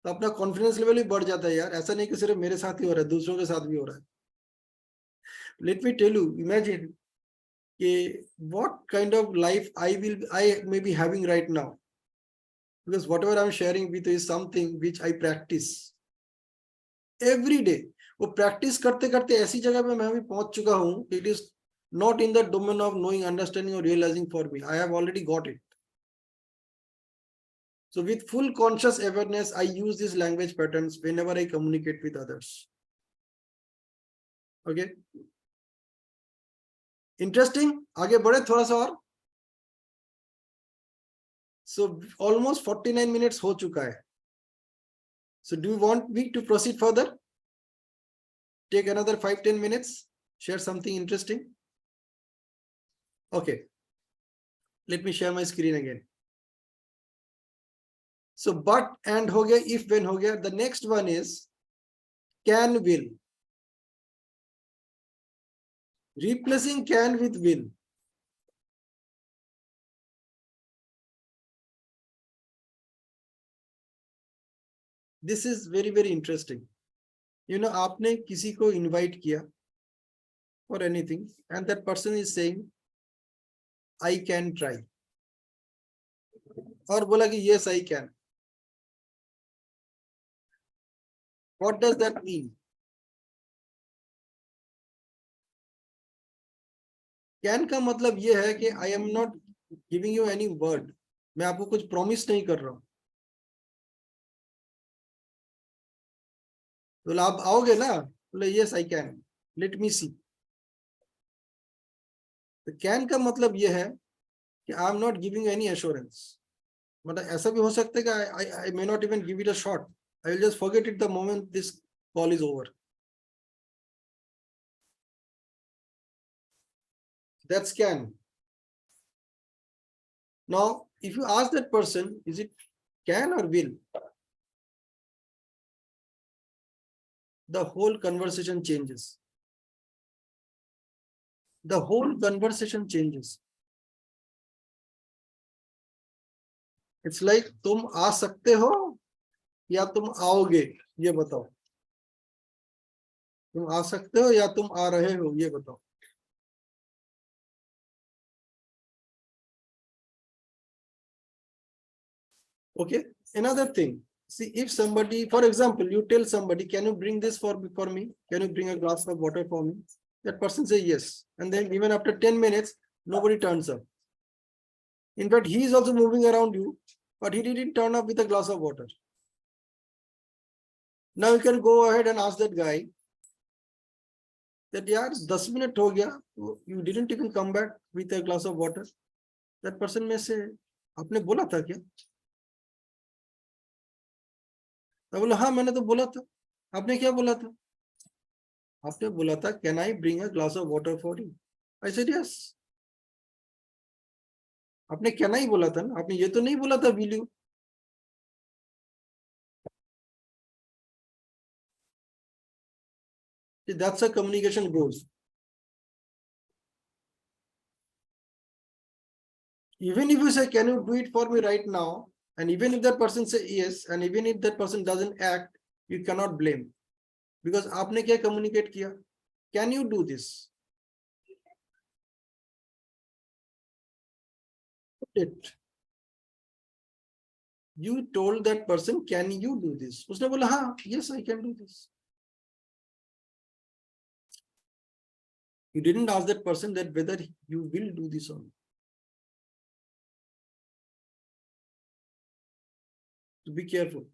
Speaker 1: तो अपना कॉन्फिडेंस लेवल भी बढ़ जाता है यार. ऐसा नहीं कि सिर्फ मेरे साथ ही हो रहा है, दूसरों के साथ भी हो रहा है. Let me tell you, imagine what kind of life I may be having right now, because whatever I'm sharing with you is something which I practice every day. वो प्रैक्टिस करते करते ऐसी जगह पे मैं भी पहुंच चुका हूं कि it is not in the domain of knowing, understanding or realizing for me. I have already got it. So with full conscious awareness, I use these language patterns whenever I communicate with others. Okay. Interesting. आगे बढ़े थोड़ा सा और. So almost 49 minutes हो चुका है. So do you want me to proceed further? Take another 5-10 minutes. Share something interesting. Okay. Let me share my screen again. So but and हो गया, if when हो गया. The next one is can will. Replacing can with will. This is very, very interesting. You know, आपने किसी को invite किया or anything, and that person is saying, I can try. और बोला कि yes, I can. What does that mean? Can का मतलब ये है कि I am not giving you any word. मैं आपको कुछ promise नहीं कर रहा हूं. तो आप आओगे ना, बोले yes I can. Let me see. तो can का मतलब ये है कि I am not giving any assurance. मतलब ऐसा भी हो सकता है कि I may not even give it a shot. I will just forget it the moment this call is over. That's can. Now, if you ask that person, is it can or will? The whole conversation changes. The whole conversation changes. It's like तुम आ सकते हो या तुम आओगे, ये बताओ. तुम आ सकते हो या तुम आ रहे हो, ये बताओ. Okay. Another thing. See, if somebody, for example, you tell somebody, can you bring this for me? Can you bring a glass of water for me? That person says yes. And then even after 10 minutes, nobody turns up. In fact, he is also moving around you, but he didn't turn up with a glass of water. Now you can go ahead and ask that guy that, yeah, 10 minutes ho gaya, you didn't even come back with a glass of water. That person may say, आपने बोला था क्या? मैं बोला हाँ मैंने तो बोला था. आपने क्या बोला था? आपने बोला था can I bring a glass of water for you? I said yes. आपने can I बोला था ना, आपने ये तो नहीं बोला था will you? That's how communication goes. Even if you say, can you do it for me right now? And even if that person says yes, and even if that person doesn't act, you cannot blame. Because आपने क्या communicate किया? Can you do this? It. You told that person, can you do this? उसने बोला हाँ, yes, I can do this. You didn't ask that person that whether you will do this or not. So be careful.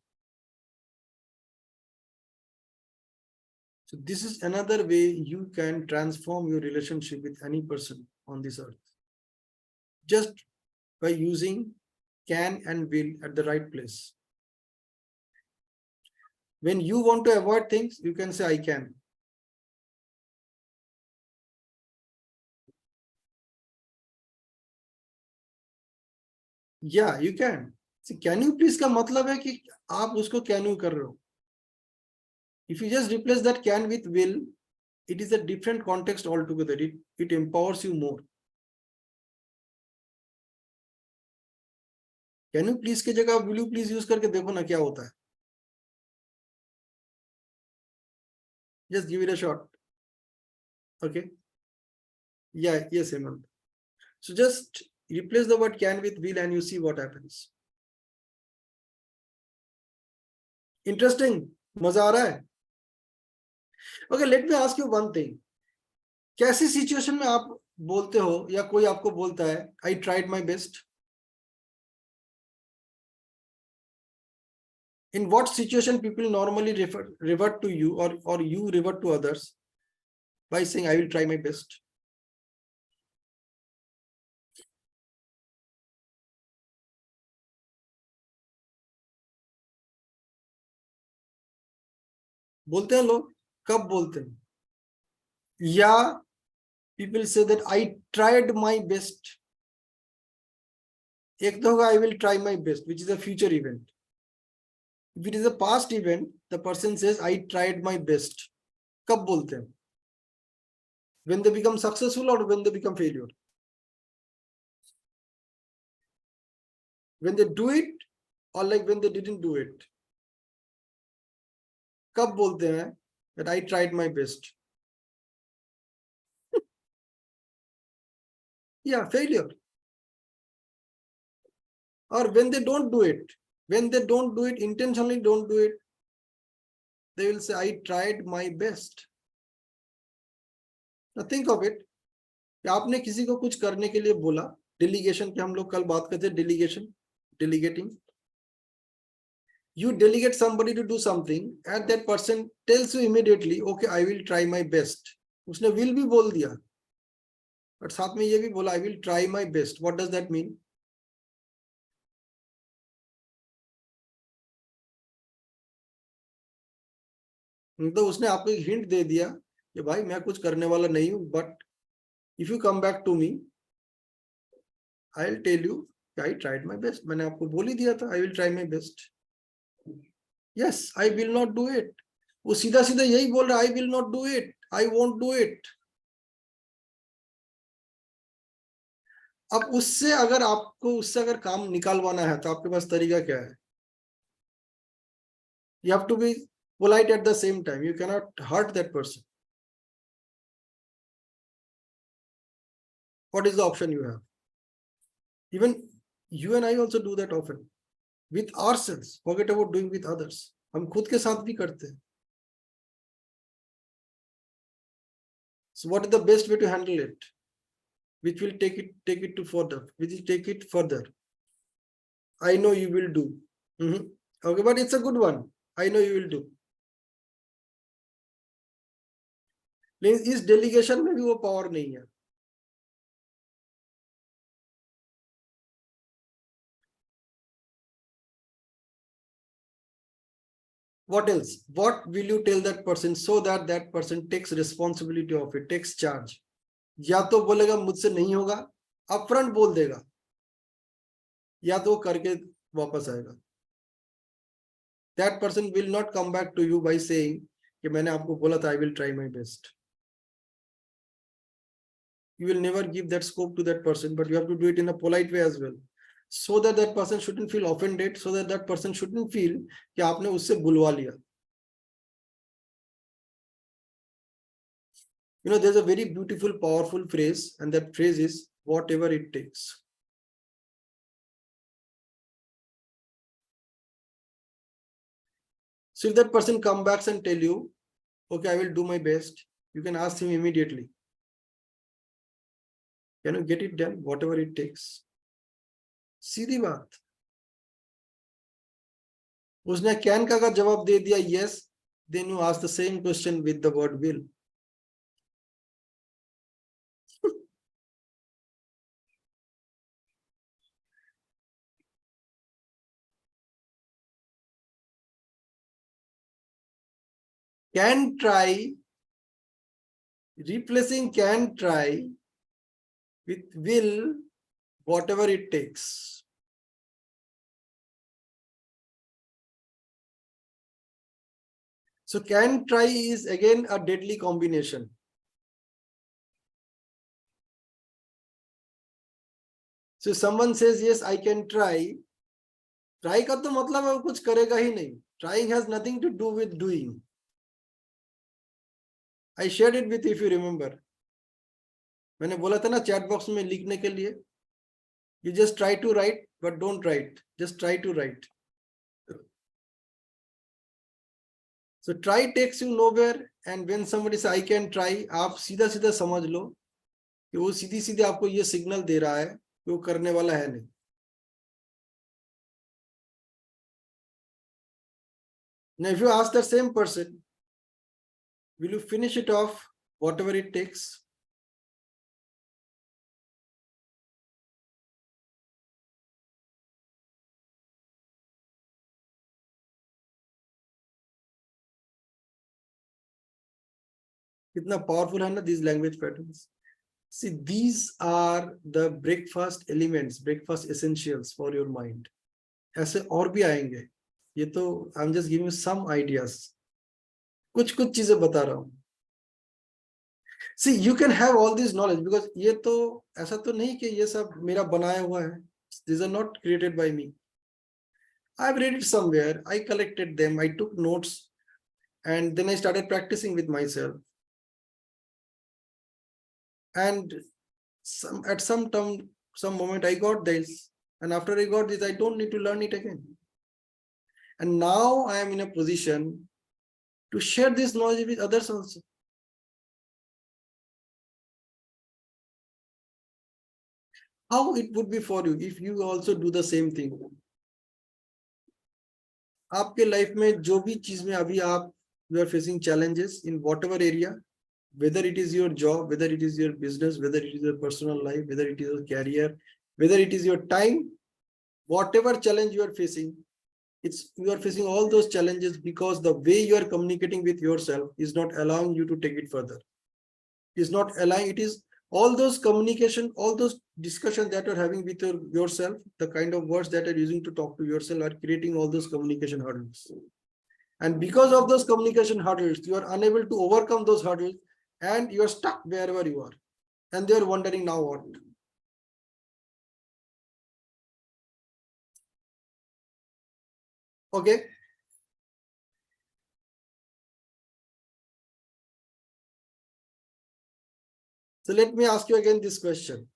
Speaker 1: So this is another way you can transform your relationship with any person on this earth. Just by using can and will at the right place. When you want to avoid things, you can say, I can. Yeah, you can. See, can you please का मतलब है कि आप उसको can you कर रहे हो. If you just replace that can with will, it is a different context altogether. It empowers you more. Can you please की जगह will you please use करके देखो ना क्या होता है. Just give it a shot. Okay. Yeah, yes, Hemant. So just replace the word can with will and you see what happens. Interesting. मजा आ रहा है. Okay, let me ask you one thing. कैसी सिचुएशन में आप बोलते हो या कोई आपको बोलता है I tried my best? In what situation people normally revert to you or you revert to others by saying I will try my best? बोलते हैं लोग. कब बोलते हैं? या people say that I tried my best. एक तो होगा I will try my best, which is a future event. If it is a past event, the person says I tried my best. कब बोलते हैं? When they become successful or when they become failure? When they do it or like when they didn't do it? कब बोलते हैं that I tried my best? Yeah, failure. Or when they don't do it, intentionally don't do it, they will say, I tried my best. Now think of it. आपने किसी को कुछ करने के लिए बोला, डेलीगेशन की हम लोग कल बात करते हैं, delegation, delegating. You delegate somebody to do something and that person tells you immediately, okay, I will try my best. उसने will भी बोल दिया, but साथ में ये भी बोला, I will try my best. What does that mean? तो उसने आपको एक हिंट दे दिया कि भाई मैं कुछ करने वाला नहीं हूं, but if you come back to me, I'll tell you I tried my best. मैंने आपको बोल ही दिया था, I will try my best. Yes, I will not do it. वो सीधा सीधा यही बोल रहा है, I will not do it, I won't do it. अब उससे अगर काम निकालवाना है तो आपके पास तरीका क्या है? You have to be polite at the same time. You cannot hurt that person. What is the option you have? Even you and I also do that often with ourselves. Forget about doing with others. हम खुद के साथ भी करते हैं. So what is the best way to handle it? Which will take it to further? Which will take it further? I know you will do. Okay, but it's a good one. I know you will do. लेकिन इस delegation में भी वो power नहीं है. What else? What will you tell that person so that that person takes responsibility of it, takes charge? या तो बोलेगा मुझसे नहीं होगा, अपफ्रंट बोल देगा, या तो करके वापस आएगा. That person will not come back to you by saying कि मैंने आपको बोला था I will try my best. You will never give that scope to that person, but you have to do it in a polite way as well, so that that person shouldn't feel offended, so that that person shouldn't feel कि आपने उससे बुलवा लिया. You know, there's a very beautiful, powerful phrase, and that phrase is whatever it takes. So if that person comes back and tell you, okay, I will do my best, you can ask him immediately, can you get it done, whatever it takes? सीधी बात. उसने can का अगर जवाब दे दिया yes, then you ask the same question with the word will. Can try, replacing can try with will, whatever it takes. So can try is again a deadly combination. So someone says yes, I can try. Try का तो मतलब है वो कुछ करेगा ही नहीं. Trying has nothing to do with doing. I shared it with you if you remember. मैंने बोला था ना चैट बॉक्स में लिखने के लिए, you just try to write but don't write, just try to write. So try takes you nowhere, and when somebody says I can try, आप सीधा सीधा समझ लो कि वो सीधी सीधे आपको ये सिग्नल दे रहा है कि वो करने वाला है नहीं. Now if you ask the same person, will you finish it off whatever it takes? कितना powerful है ना these language patterns. See, these are the breakfast elements, breakfast essentials for your mind. ऐसे और भी आएंगे. ये तो I'm just giving you some ideas. कुछ चीजें बता रहा हूँ. See, you can have all this knowledge because ये तो ऐसा तो नहीं कि ये सब मेरा बनाया हुआ है. These are not created by me. I've read it somewhere. I collected them. I took notes, and then I started practicing with myself. And At some time, some moment I got this, and after I got this, I don't need to learn it again. And now I am in a position to share this knowledge with others also. How it would be for you if you also do the same thing? आपके life में जो भी चीज में अभी आप you are facing challenges in whatever area, whether it is your job, whether it is your business, whether it is your personal life, whether it is your career, whether it is your time, whatever challenge you are facing, you are facing all those challenges because the way you are communicating with yourself is not allowing you to take it further. It is not allowing, it is all those communication, all those discussions that you're having with yourself, the kind of words that you're using to talk to yourself are creating all those communication hurdles. And because of those communication hurdles, you are unable to overcome those hurdles and you are stuck wherever you are. And they are wondering now what. Okay. So let me ask you again this question.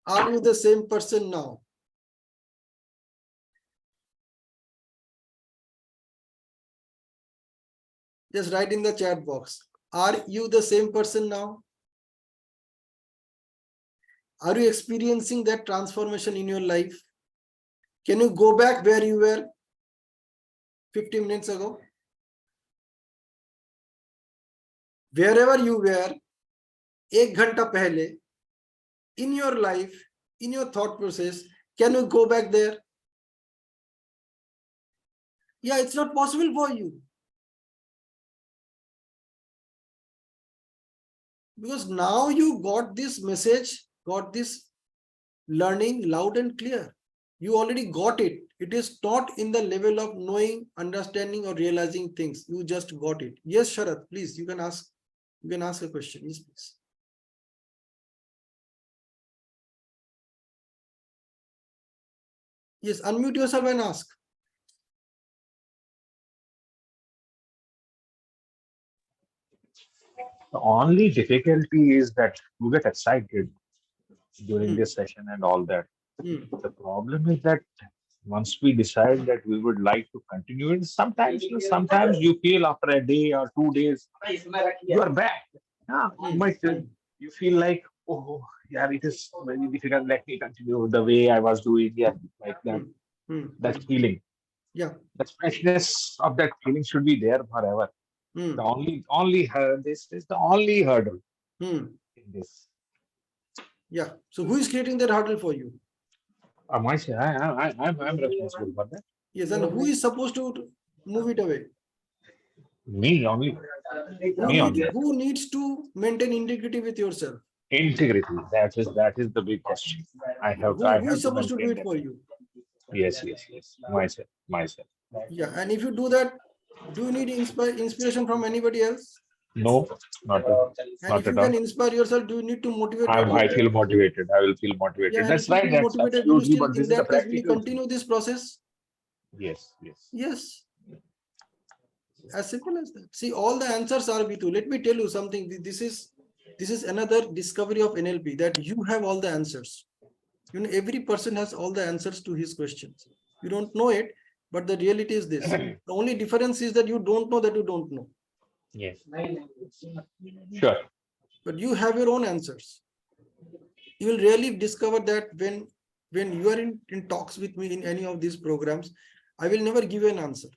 Speaker 1: Are you the same person now? Just write in the chat box. Are you the same person now? Are you experiencing that transformation in your life? Can you go back where you were 50 minutes ago? Wherever you were, 1 घंटा पहले, in your life, in your thought process, can you go back there? Yeah, it's not possible for you. Because now you got this message, got this learning loud and clear. You already got it. It is not in the level of knowing, understanding, or realizing things. You just got it. Yes, Sharath, please, you can ask a question. Yes, please. Yes, unmute yourself and ask.
Speaker 2: The only difficulty is that you get excited during this session and all that. The problem is that once we decide that we would like to continue it, sometimes you feel after a day or 2 days, you are back. Yeah, you feel like, oh, yeah, it is very difficult. Let me continue the way I was doing. Yeah, like that. That feeling.
Speaker 1: Yeah.
Speaker 2: The freshness of that feeling should be there forever. The only this is the only hurdle in this.
Speaker 1: Yeah. So who is creating that hurdle for you?
Speaker 2: I'm responsible for that.
Speaker 1: Yes, and who is supposed to move it away?
Speaker 2: Me only.
Speaker 1: Who needs to maintain integrity with yourself?
Speaker 2: Integrity. That is the big question. I have
Speaker 1: Who is
Speaker 2: to
Speaker 1: supposed to do
Speaker 2: maintain
Speaker 1: it
Speaker 2: that.
Speaker 1: for you?
Speaker 2: Yes. Myself.
Speaker 1: Yeah, and if you do that, do you need inspiration from anybody else?
Speaker 2: No, not
Speaker 1: And if you
Speaker 2: at all.
Speaker 1: can inspire yourself, do you need to motivate
Speaker 2: I
Speaker 1: yourself?
Speaker 2: feel motivated. I will feel motivated.
Speaker 1: Yeah, and if
Speaker 2: That's
Speaker 1: you
Speaker 2: right.
Speaker 1: feel
Speaker 2: That's
Speaker 1: motivated, will you
Speaker 2: absolutely.
Speaker 1: still,
Speaker 2: But
Speaker 1: in
Speaker 2: this is the
Speaker 1: that case, will you
Speaker 2: practical thing.
Speaker 1: continue this process?
Speaker 2: Yes.
Speaker 1: Yes. As simple as that. See, all the answers are with you. Let me tell you something. This is another discovery of NLP, that you have all the answers. You know, every person has all the answers to his questions. You don't know it, but the reality is this. The only difference is that you don't know that you don't know.
Speaker 2: Yes. Sure.
Speaker 1: But you have your own answers. You will really discover that when you are in talks with me in any of these programs, I will never give you an answer.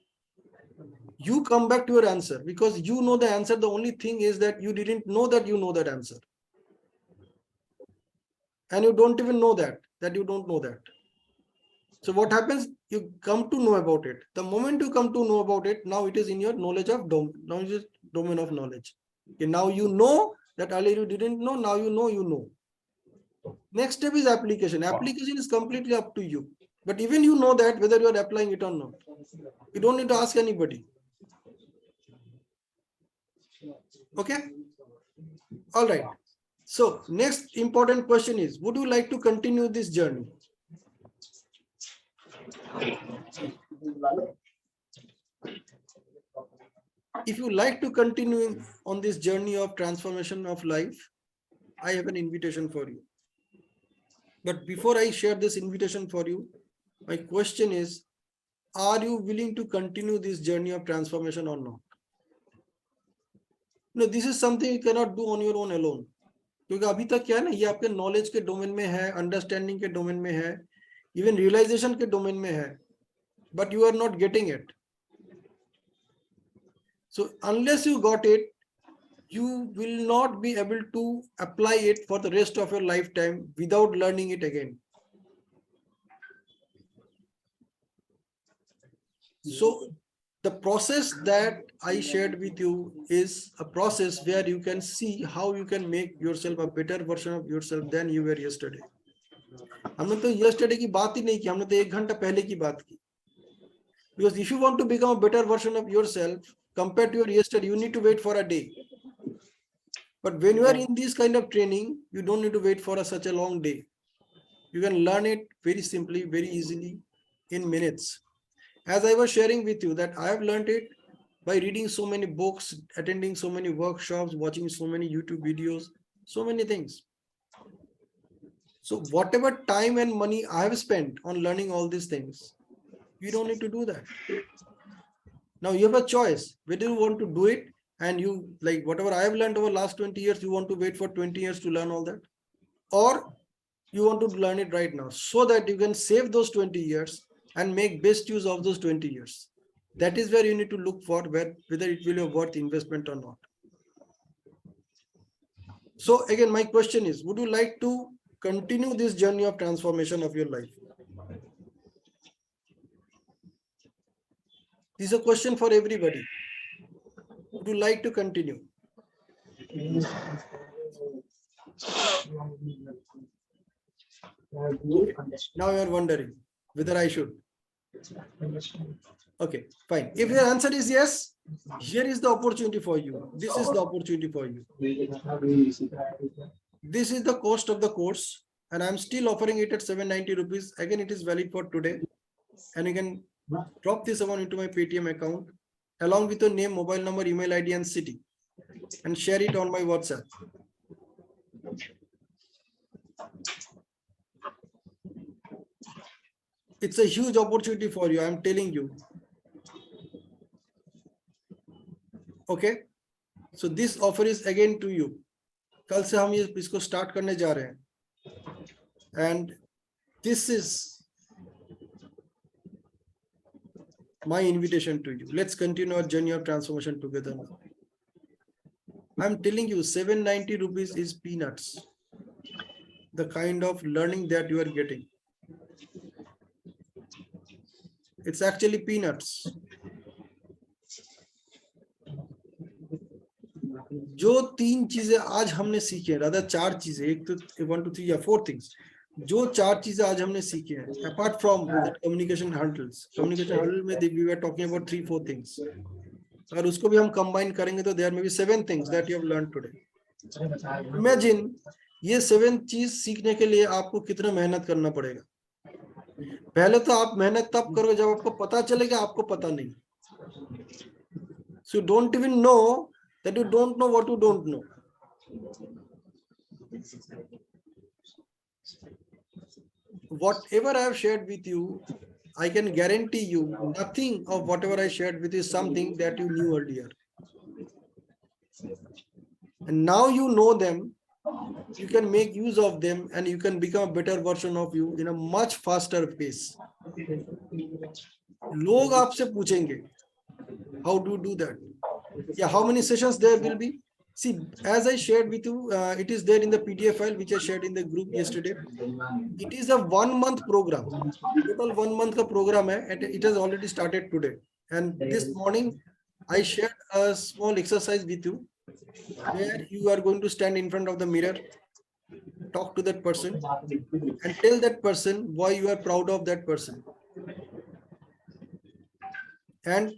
Speaker 1: You come back to your answer because you know the answer. The only thing is that you didn't know that you know that answer. And you don't even know that you don't know that. So what happens? You come to know about it. The moment you come to know about it, now it is in your knowledge of now it is domain of knowledge. Okay, now you know that earlier you didn't know, now you know. Next step is application. Application is completely up to you. But even you know that whether you are applying it or not. You don't need to ask anybody. Okay? All right. So next important question is, would you like to continue this journey? If you like to continue on this journey of transformation of life, I have an invitation for you. But before I share this invitation for you, my question is, are you willing to continue this journey of transformation or not? No, this is something you cannot do on your own alone. क्योंकि अभी तक क्या है ना, ये आपके knowledge के domain में है, अंडरस्टैंडिंग के डोमेन में है, इवन रियलाइजेशन के डोमेन में है, but you are not getting it. So unless you got it, you will not be able to apply it for the rest of your lifetime without learning it again. So the process that I shared with you is a process where you can see how you can make yourself a better version of yourself than you were yesterday. हमने तो yesterday की बात ही नहीं की, हमने तो 1 घंटा पहले की बात की. Because if you want to become a better version of yourself compared to your yesterday, you need to wait for a day. But when you are in this kind of training, you don't need to wait for such a long day. You can learn it very simply, very easily in minutes. As I was sharing with you that I have learned it by reading so many books, attending so many workshops, watching so many YouTube videos, so many things. So whatever time and money I have spent on learning all these things, you don't need to do that. Now you have a choice whether you want to do it, and you like whatever I have learned over last 20 years, you want to wait for 20 years to learn all that, or you want to learn it right now so that you can save those 20 years and make best use of those 20 years. That is where you need to look for whether it will be worth investment or not. So again, my question is, would you like to continue this journey of transformation of your life? This is a question for everybody. Would you like to continue? Now you are wondering whether I should. Okay, fine. If your answer is yes, here is the opportunity for you. This is the opportunity for you. This is the cost of the course, and I'm still offering it at 790 rupees. Again, it is valid for today, and you can drop this amount into my Paytm account along with your name, mobile number, email ID, and city, and share it on my WhatsApp. It's a huge opportunity for you, I'm telling you. Okay, so this offer is again to you. कल से हम इसको start करने जा रहे हैं, and this is my invitation to you. Let's continue our journey of transformation together now. I'm telling you, 790 rupees is peanuts. The kind of learning that you are getting, it's actually peanuts. जो 3 चीजें आज हमने सीखी है, rather 4 चीजें, 1 2 3 या 4 things, जो 4 चीजें आज हमने सीखी हैं, apart from that communication hurdles में we were talking about 3-4 things. अगर उसको भी हम combine करेंगे तो there may be 7 things that you have learned today. Imagine ये 7 चीज सीखने के लिए आपको कितना मेहनत करना पड़ेगा. पहले तो आप मेहनत तब करोगे जब आपको पता चलेगा आपको पता नहीं. So you don't even know that you don't know what you don't know. Whatever I have shared with you, I can guarantee you nothing of whatever I shared with you is something that you knew earlier. And now you know them, you can make use of them, and you can become a better version of you in a much faster pace. लोग आपसे पूछेंगे, how do you do that? Yeah, how many sessions there will be? See, as I shared with you, it is there in the PDF file which I shared in the group yesterday. It is a 1-month program. Total 1 month ka program hai, and it has already started today. And this morning, I shared a small exercise with you where you are going to stand in front of the mirror, talk to that person, and tell that person why you are proud of that person. And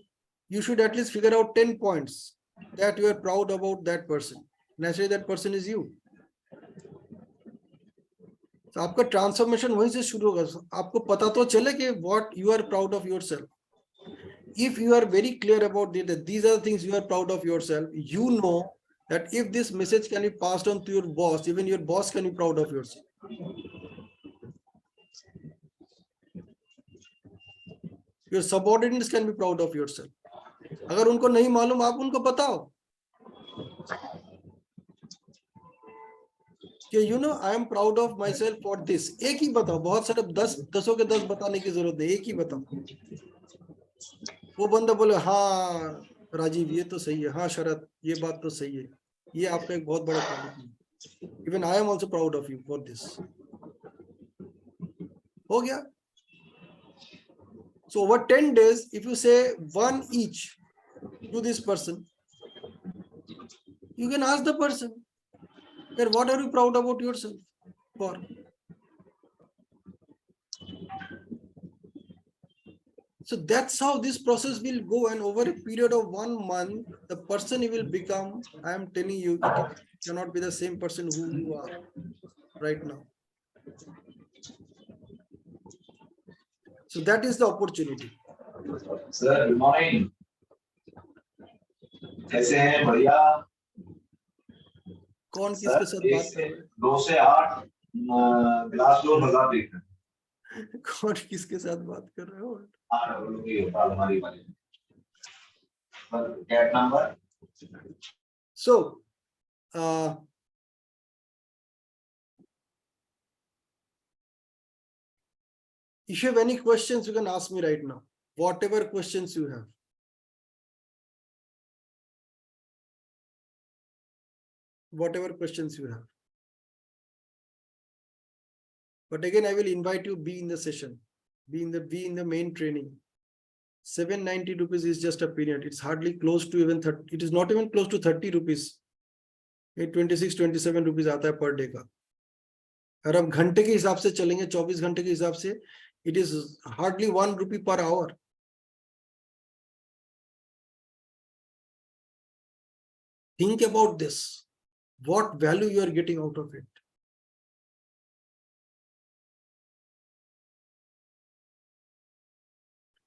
Speaker 1: you should at least figure out 10 points that you are proud about that person. Naturally, that person is you. So आपका transformation वहीं से शुरू होगा. आपको पता तो चले कि what you are proud of yourself. If you are very clear about it, that these are the things you are proud of yourself, you know that if this message can be passed on to your boss, even your boss can be proud of yourself. Your subordinates can be proud of yourself. अगर उनको नहीं मालूम, आप उनको बताओ कि I am proud of myself for this. एक ही बताओ, बहुत सारे 10 के 10 बताने की जरूरत नहीं, एक ही बताओ. वो बंदा बोले हाँ राजीव ये तो सही है, हाँ शरद ये बात तो सही है, ये आपका एक बहुत बड़ा क्वालिटी है. Even I am also proud of you for this. हो गया. So over 10 days, if you say one each to this person, you can ask the person, what are you proud about yourself for? So that's how this process will go, and over a period of 1 month, the person you will become, I am telling you, it cannot be the same person who you are right now. So that is the opportunity.
Speaker 3: Sir, good morning. कैसे हैं बढ़िया?
Speaker 1: कौन किसके साथ बात कर रहे हैं?
Speaker 3: 2 से 8 ग्लास डोर बाजार देख रहे हैं.
Speaker 1: कौन किसके साथ बात कर रहे हो?
Speaker 3: अलमारी वाले. Cat number.
Speaker 1: So if you have any questions, you can ask me right now. Whatever questions you have. Whatever questions you have. But again, I will invite you, be in the session, be in the main training. 790 rupees is just a period. It's hardly close to even 30. It is not even close to 30 rupees. 26-27 rupees आता है per day का. अगर हम घंटे के हिसाब से चलेंगे, 24 घंटे के हिसाब से, it is hardly 1 rupee per hour. Think about this. What value you are getting out of it?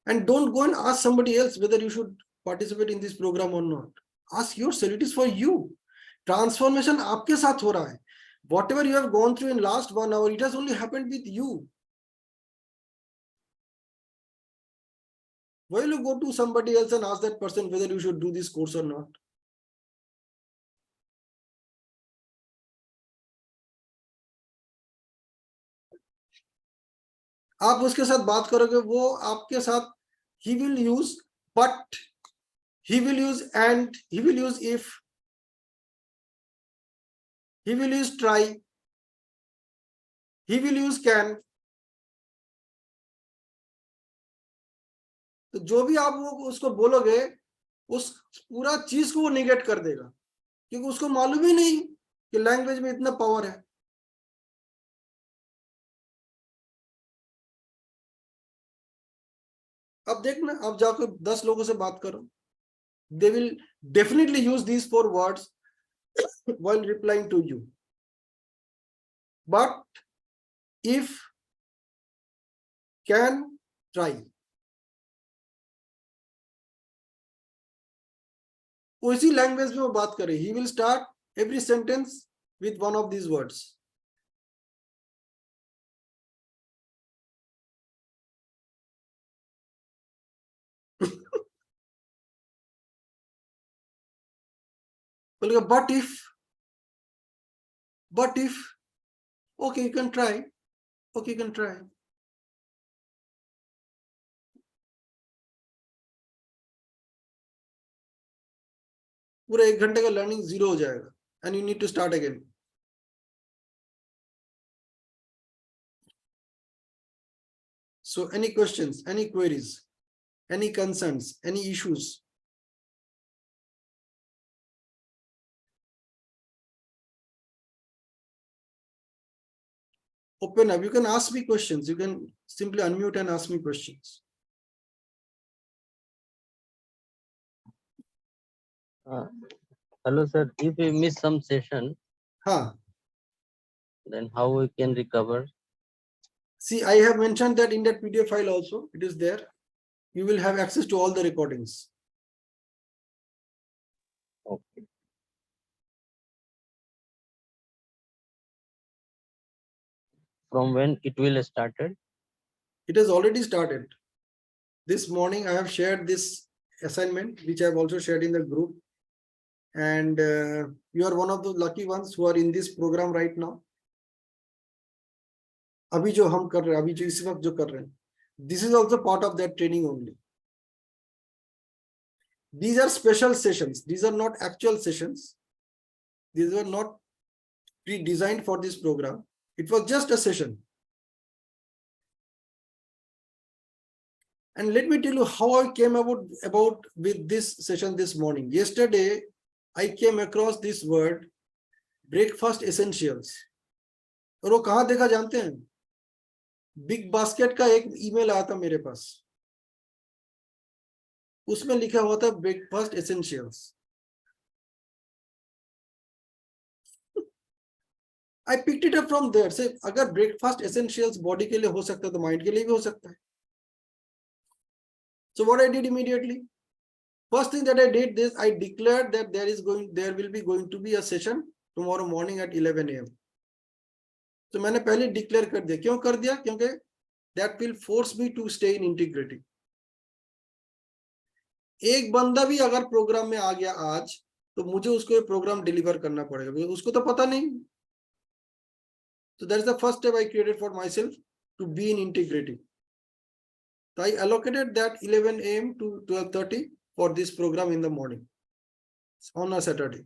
Speaker 1: And don't go and ask somebody else whether you should participate in this program or not. Ask yourself, it is for you. Transformation आपके साथ हो रहा है. Whatever you have gone through in last 1 hour, it has only happened with you. Why will you go to somebody else and ask that person whether you should do this course or not? आप उसके साथ बात करोगे, वो आपके साथ he will use but, he will use and, he will use if, he will use try, he will use can. तो जो भी आप वो उसको बोलोगे, उस पूरा चीज को वो निगेट कर देगा, क्योंकि उसको मालूम ही नहीं कि लैंग्वेज में इतना पावर है. अब देखना, आप जाकर 10 लोगों से बात करो, they will definitely use these 4 words while replying to you. But if, can, try. उसी लैंग्वेज में वो बात करे. He will start every sentence with one of these words. But if, okay, you can try. Okay, you can try. पूरा 1 घंटे का learning 0 हो जाएगा, and you need to start again. So any questions, any queries, any concerns, any issues? Open up. You can ask me questions. You can simply unmute and ask me questions.
Speaker 4: Hello, sir. If we miss some session, then how we can recover?
Speaker 1: See, I have mentioned that in that PDF file also. It is there. You will have access to all the recordings.
Speaker 4: Okay. from when it will started?
Speaker 1: It has already started. This morning I have shared this assignment, which I have also shared in the group. And you are one of the lucky ones who are in this program right now. अभी जो हम कर रहे हैं, अभी जो इस वक्त जो कर रहे हैं, this is also part of that training only. These are special sessions. These are not actual sessions. These were not pre-designed for this program. It was just a session. And let me tell you how I came about with this session this morning. Yesterday, I came across this word, breakfast essentials. और वो कहाँ देखा जानते हैं? Big basket का एक email आया था मेरे पास. उसमें लिखा हुआ था breakfast essentials. I picked it up from there. Say, अगर ब्रेकफास्ट एसेंशियल्स बॉडी के लिए हो सकता है तो माइंड के लिए भी हो सकता है. So what I did immediately, first thing that I did this, I declared that there will be going to be a session tomorrow morning at 11 a.m. So मैंने पहले डिक्लेयर कर दिया. क्यों कर दिया? क्योंकि that will force me to stay in integrity. एक बंदा भी अगर प्रोग्राम में आ गया आज, तो मुझे उसको ये प्रोग्राम डिलीवर करना पड़ेगा, उसको तो पता नहीं. So that is the first step I created for myself to be in integrity. So I allocated that 11 a.m. to 12:30 for this program in the morning on a Saturday.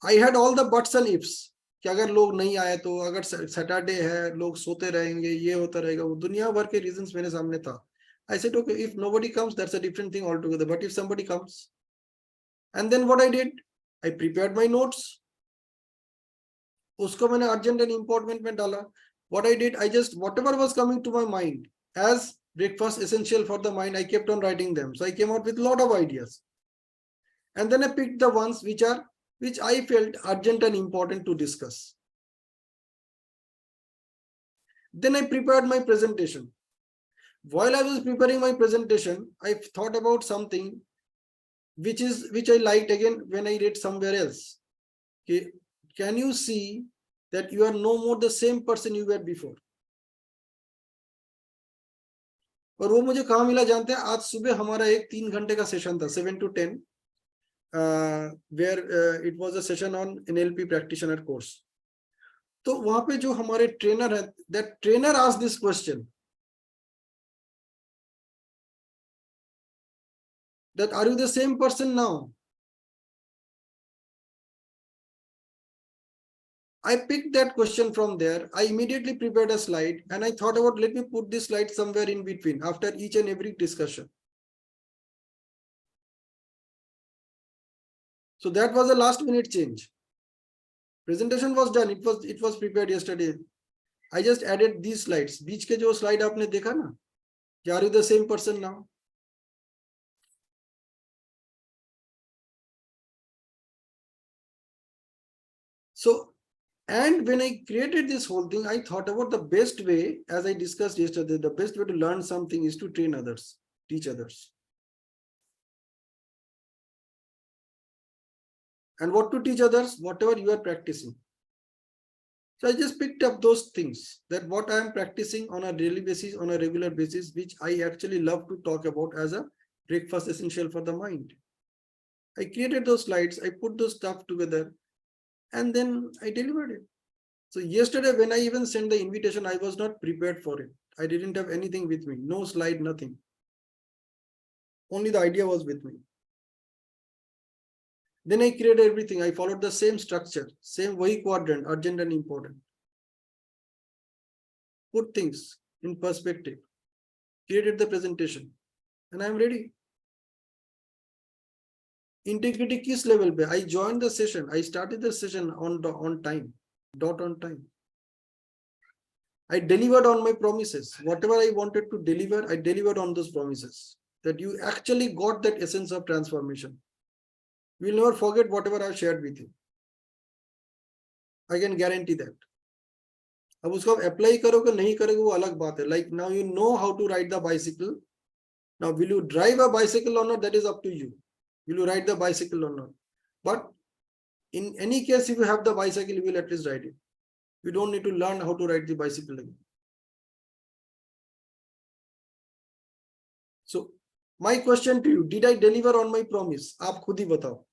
Speaker 1: I had all the buts and ifs. कि अगर लोग नहीं आए तो, अगर Saturday है, लोग सोते रहेंगे, ये होता रहेगा, वो दुनिया भर के रीजंस मेरे सामने था. I said, okay, if nobody comes, that's a different thing altogether. But if somebody comes, and then what I did, I prepared my notes. उसको मैंने urgent and important में डाला. What I did, I just whatever was coming to my mind as breakfast essential for the mind, I kept on writing them. So I came out with a lot of ideas, and then I picked the ones which I felt urgent and important to discuss. Then I prepared my presentation. While I was preparing my presentation, I thought about something which I liked again when I read somewhere else. Okay, can you see that you are no more the same person you were before? और वो मुझे कहाँ मिला जानते हैं? आज सुबह हमारा एक 3 घंटे का सेशन था, 7 to 10, where it was a session on NLP practitioner course. तो वहां पे जो हमारे ट्रेनर है, that trainer asked this question, that are you the same person now? I picked that question from there. I immediately prepared a slide and I thought about, let me put this slide somewhere in between after each and every discussion. So that was a last minute change. Presentation was done. It was prepared yesterday. I just added these slides. बीच के जो slide आपने देखा ना, are you the same person now? So, and when I created this whole thing, I thought about the best way, as I discussed yesterday, the best way to learn something is to train others, teach others. And what to teach others? Whatever you are practicing. So I just picked up those things, that what I am practicing on a daily basis, on a regular basis, which I actually love to talk about as a breakfast essential for the mind. I created those slides, I put those stuff together, and then I delivered it. So yesterday, when I even sent the invitation, I was not prepared for it. I didn't have anything with me, no slide, nothing. Only the idea was with me. Then I created everything. I followed the same structure, same wahi quadrant, urgent and important. Put things in perspective, created the presentation, and I'm ready. Integrity किस level पे? I joined the session. I started the session on time, dot on time. I delivered on my promises. Whatever I wanted to deliver, I delivered on those promises. That you actually got that essence of transformation. You will never forget whatever I've shared with you. I can guarantee that. अब उसको apply करोगे नहीं करोगे वो अलग बात है. Like now you know how to ride the bicycle. Now will you drive a bicycle or not? That is up to you. Will you ride the bicycle or not? But in any case, if you have the bicycle, you will at least ride it. You don't need to learn how to ride the bicycle again. So my question to you, did I deliver on my promise? आप खुद ही बताओ.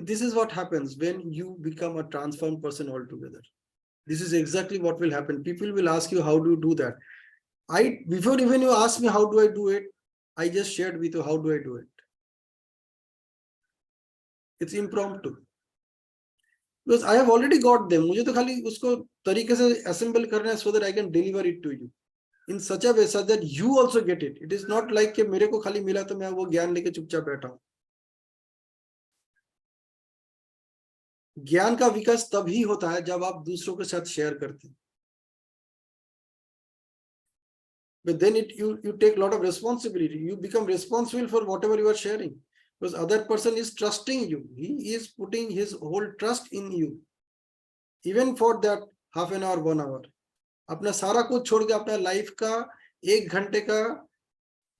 Speaker 1: This is what happens when you become a transformed person altogether. This is exactly what will happen. People will ask you, how do you do that? Before even you ask me, how do I do it? I just shared with you, how do I do it? It's impromptu. Because I have already got them. मुझे तो खाली उसको तरीके से assemble करना है so that I can deliver it to you in such a way such that you also get it. It is not like कि मेरे को खाली मिला तो मैं वो ज्ञान लेके चुपचाप बैठा हूँ. ज्ञान का विकास तभी होता है जब आप दूसरों के साथ शेयर करते हैं. But then you take a lot of responsibility. You become responsible for whatever you are sharing. Because other person is trusting you. He is putting his whole trust in you. Even for that half an hour, 1 hour. अपना सारा कुछ छोड़ के अपना life का 1 घंटे का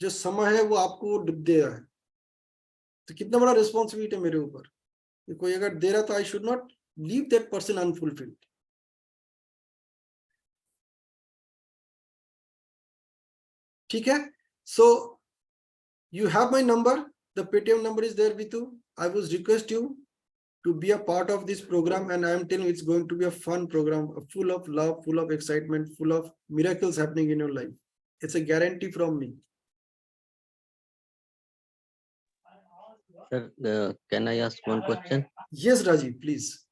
Speaker 1: जो समय है वो आपको दे रहा है. तो कितना बड़ा रिस्पॉन्सिबिलिटी है मेरे ऊपर. कोई अगर दे रहा तो I should not leave that person unfulfilled. ठीक है. So you have my number. The Paytm number is there with you. I would request you to be a part of this program, and I am telling you it's going to be a fun program, full of love, full of excitement, full of miracles happening in your life. It's a guarantee from me.
Speaker 4: Sir, can I ask one question?
Speaker 1: Yes, Rajiv, please.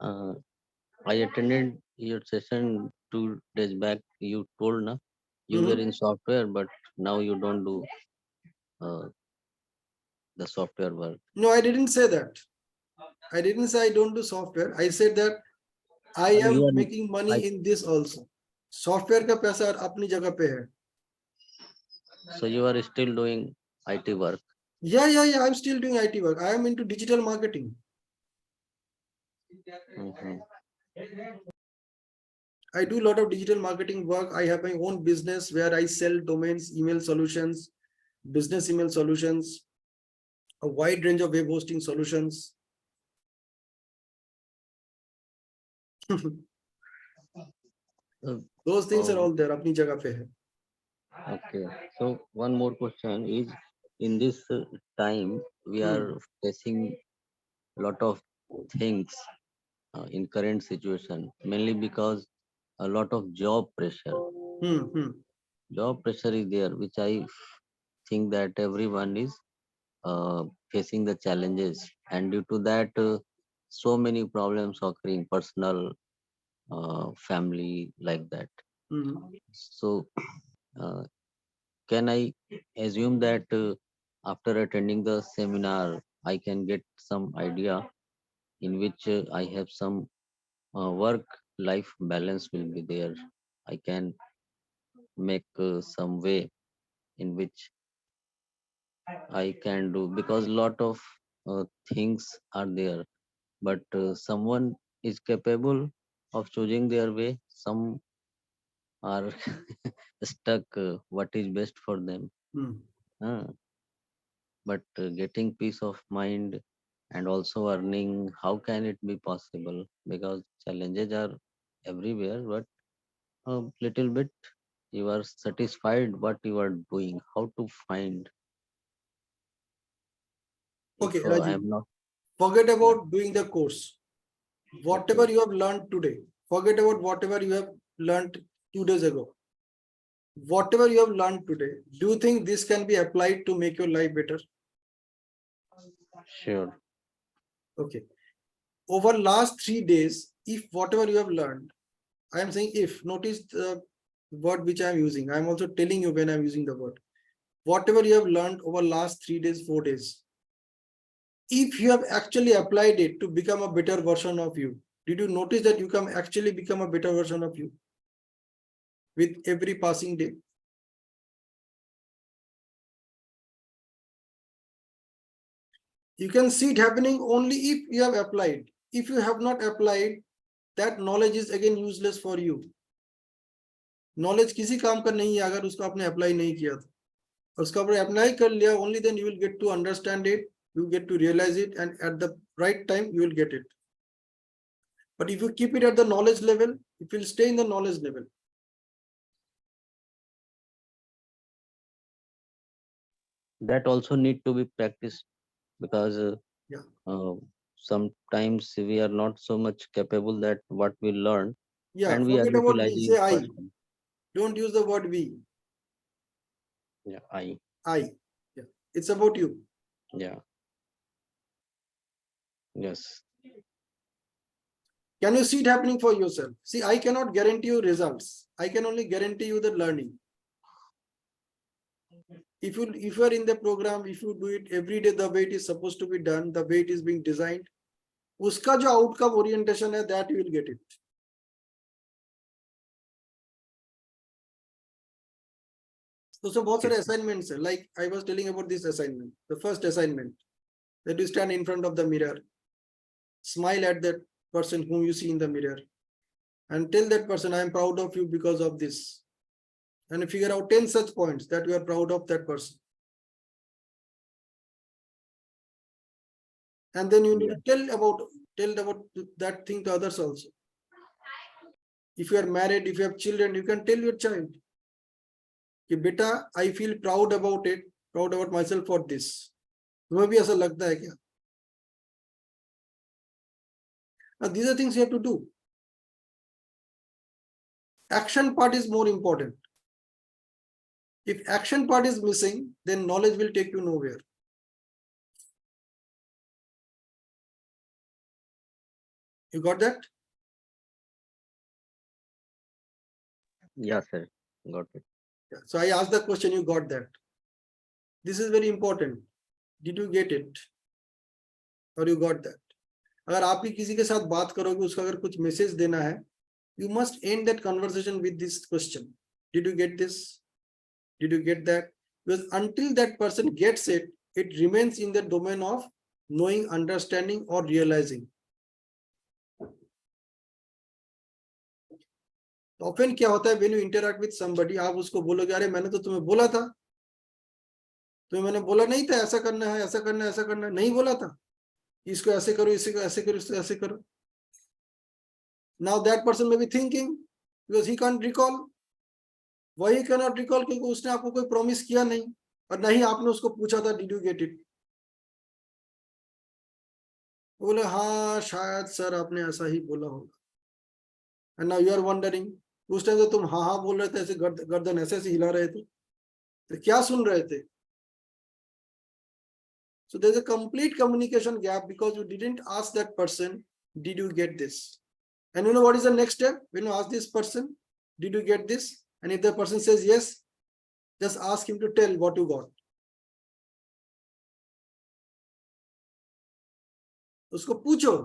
Speaker 4: I attended your session 2 days back. You told na you were in software, but now you don't do the software work.
Speaker 1: No, I didn't say that. I didn't say I don't do software. I said that I am
Speaker 4: You are-
Speaker 1: making money in this also. Software का पैसा अपनी जगह पे है.
Speaker 4: So you are still doing IT work.
Speaker 1: Yeah. I'm still doing IT work. I am into digital marketing.
Speaker 4: Mhm.
Speaker 1: I do a lot of digital marketing work. I have my own business where I sell domains, email solutions, business email solutions, a wide range of web hosting solutions. Those things are all there. अपनी जगह पे है.
Speaker 4: Okay. So one more question is, in this time we are facing a lot of things in current situation, mainly because a lot of job pressure. Job pressure is there, which I think that everyone is facing the challenges, and due to that, so many problems occurring, personal, family, like that. So, can I assume that after attending the seminar, I can get some idea in which I have some work-life balance will be there. I can make some way in which I can do, because lot of things are there, but someone is capable of choosing their way. Some are stuck. What is best for them? Uh, but getting peace of mind and also earning, how can it be possible? Because challenges are everywhere, but a little bit you are satisfied what you are doing. How to find?
Speaker 1: Okay,
Speaker 4: If I
Speaker 1: Rajiv,
Speaker 4: am not.
Speaker 1: forget about doing the course. Whatever you have learned today, forget about whatever you have learned 2 days ago. Whatever you have learned today, do you think this can be applied to make your life better?
Speaker 4: Sure.
Speaker 1: Okay. Over last 3 days, if whatever you have learned, I am saying if, notice the word which I am using. I am also telling you when I am using the word. Whatever you have learned over last 3 days, 4 days, if you have actually applied it to become a better version of you, did you notice that you can actually become a better version of you with every passing day? You can see it happening only if you have applied. If you have not applied, that knowledge is again useless for you. Knowledge किसी काम का नहीं है अगर उसको आपने apply नहीं किया था. उसका आपने अप्लाई कर लिया, only then you will get to understand it, you get to realize it, and at the right time you will get it. But if you keep it at the knowledge level, it will stay in the knowledge level.
Speaker 4: That also need to be practiced, because
Speaker 1: Yeah.
Speaker 4: sometimes we are not so much capable that what we learn,
Speaker 1: Yeah,
Speaker 4: and we are
Speaker 1: forget about we,
Speaker 4: utilizing
Speaker 1: say I.
Speaker 4: first.
Speaker 1: Don't use the word we.
Speaker 4: Yeah,
Speaker 1: I. Yeah. It's about you.
Speaker 4: yeah, yes,
Speaker 1: Can you see it happening for yourself? See, I cannot guarantee you results. I can only guarantee you the learning. If you are in the program, if you do it every day the way it is supposed to be done, the way it is being designed, uska jo outcome orientation hai, that you will get it. So बहुत सारे assignments है. Like I was telling about this assignment, the first assignment, that you stand in front of the mirror, smile at that person whom you see in the mirror, and tell that person, I am proud of you because of this. And figure out 10 such points that you are proud of that person. And then you need to tell about that thing to others also. If you are married, if you have children, you can tell your child, कि बेटा, I feel proud about it, proud about myself for this. तुम्हें भी ऐसा लगता है क्या? Now these are things you have to do. Action part is more important. If action part is missing, then knowledge will take you nowhere. You got that?
Speaker 4: yeah, sir, got it.
Speaker 1: Yeah. So I asked the question, you got that. This is very important. Did you get it? Or you got that? अगर आप भी किसी के साथ बात करोगे, उसका अगर कुछ मैसेज देना है, you must end that conversation with this question. Did you get this? Did you get that? Because until that person gets it, it remains in the domain of knowing, understanding, or realizing. Often क्या होता है, when you interact with somebody, आप उसको बोलोगे, अरे मैंने तो तुम्हें बोला था, तुम्हें मैंने बोला नहीं था ऐसा करना है, ऐसा करना है, ऐसा करना है, नहीं बोला था, इसको ऐसे करो, इसको ऐसे करो, इसको ऐसे करो. Now that person may be thinking, because he can't recall. Why he cannot recall? क्योंकि उसने आपको कोई प्रॉमिस किया नहीं, और नहीं आपने उसको पूछा था, did you get it? बोले हाँ शायद सर आपने ऐसा ही बोला होगा. And now you are wondering, उस टाइम तो तुम हाँ हाँ बोल रहे थे, ऐसे गर्दन ऐसे ऐसे हिला रहे थे, तो क्या सुन रहे थे? So there's a complete communication gap because you didn't ask that person, did you get this? And you know what is the next step? When you ask this person, did you get this? And if the person says yes, just ask him to tell what you got. उसको पूछो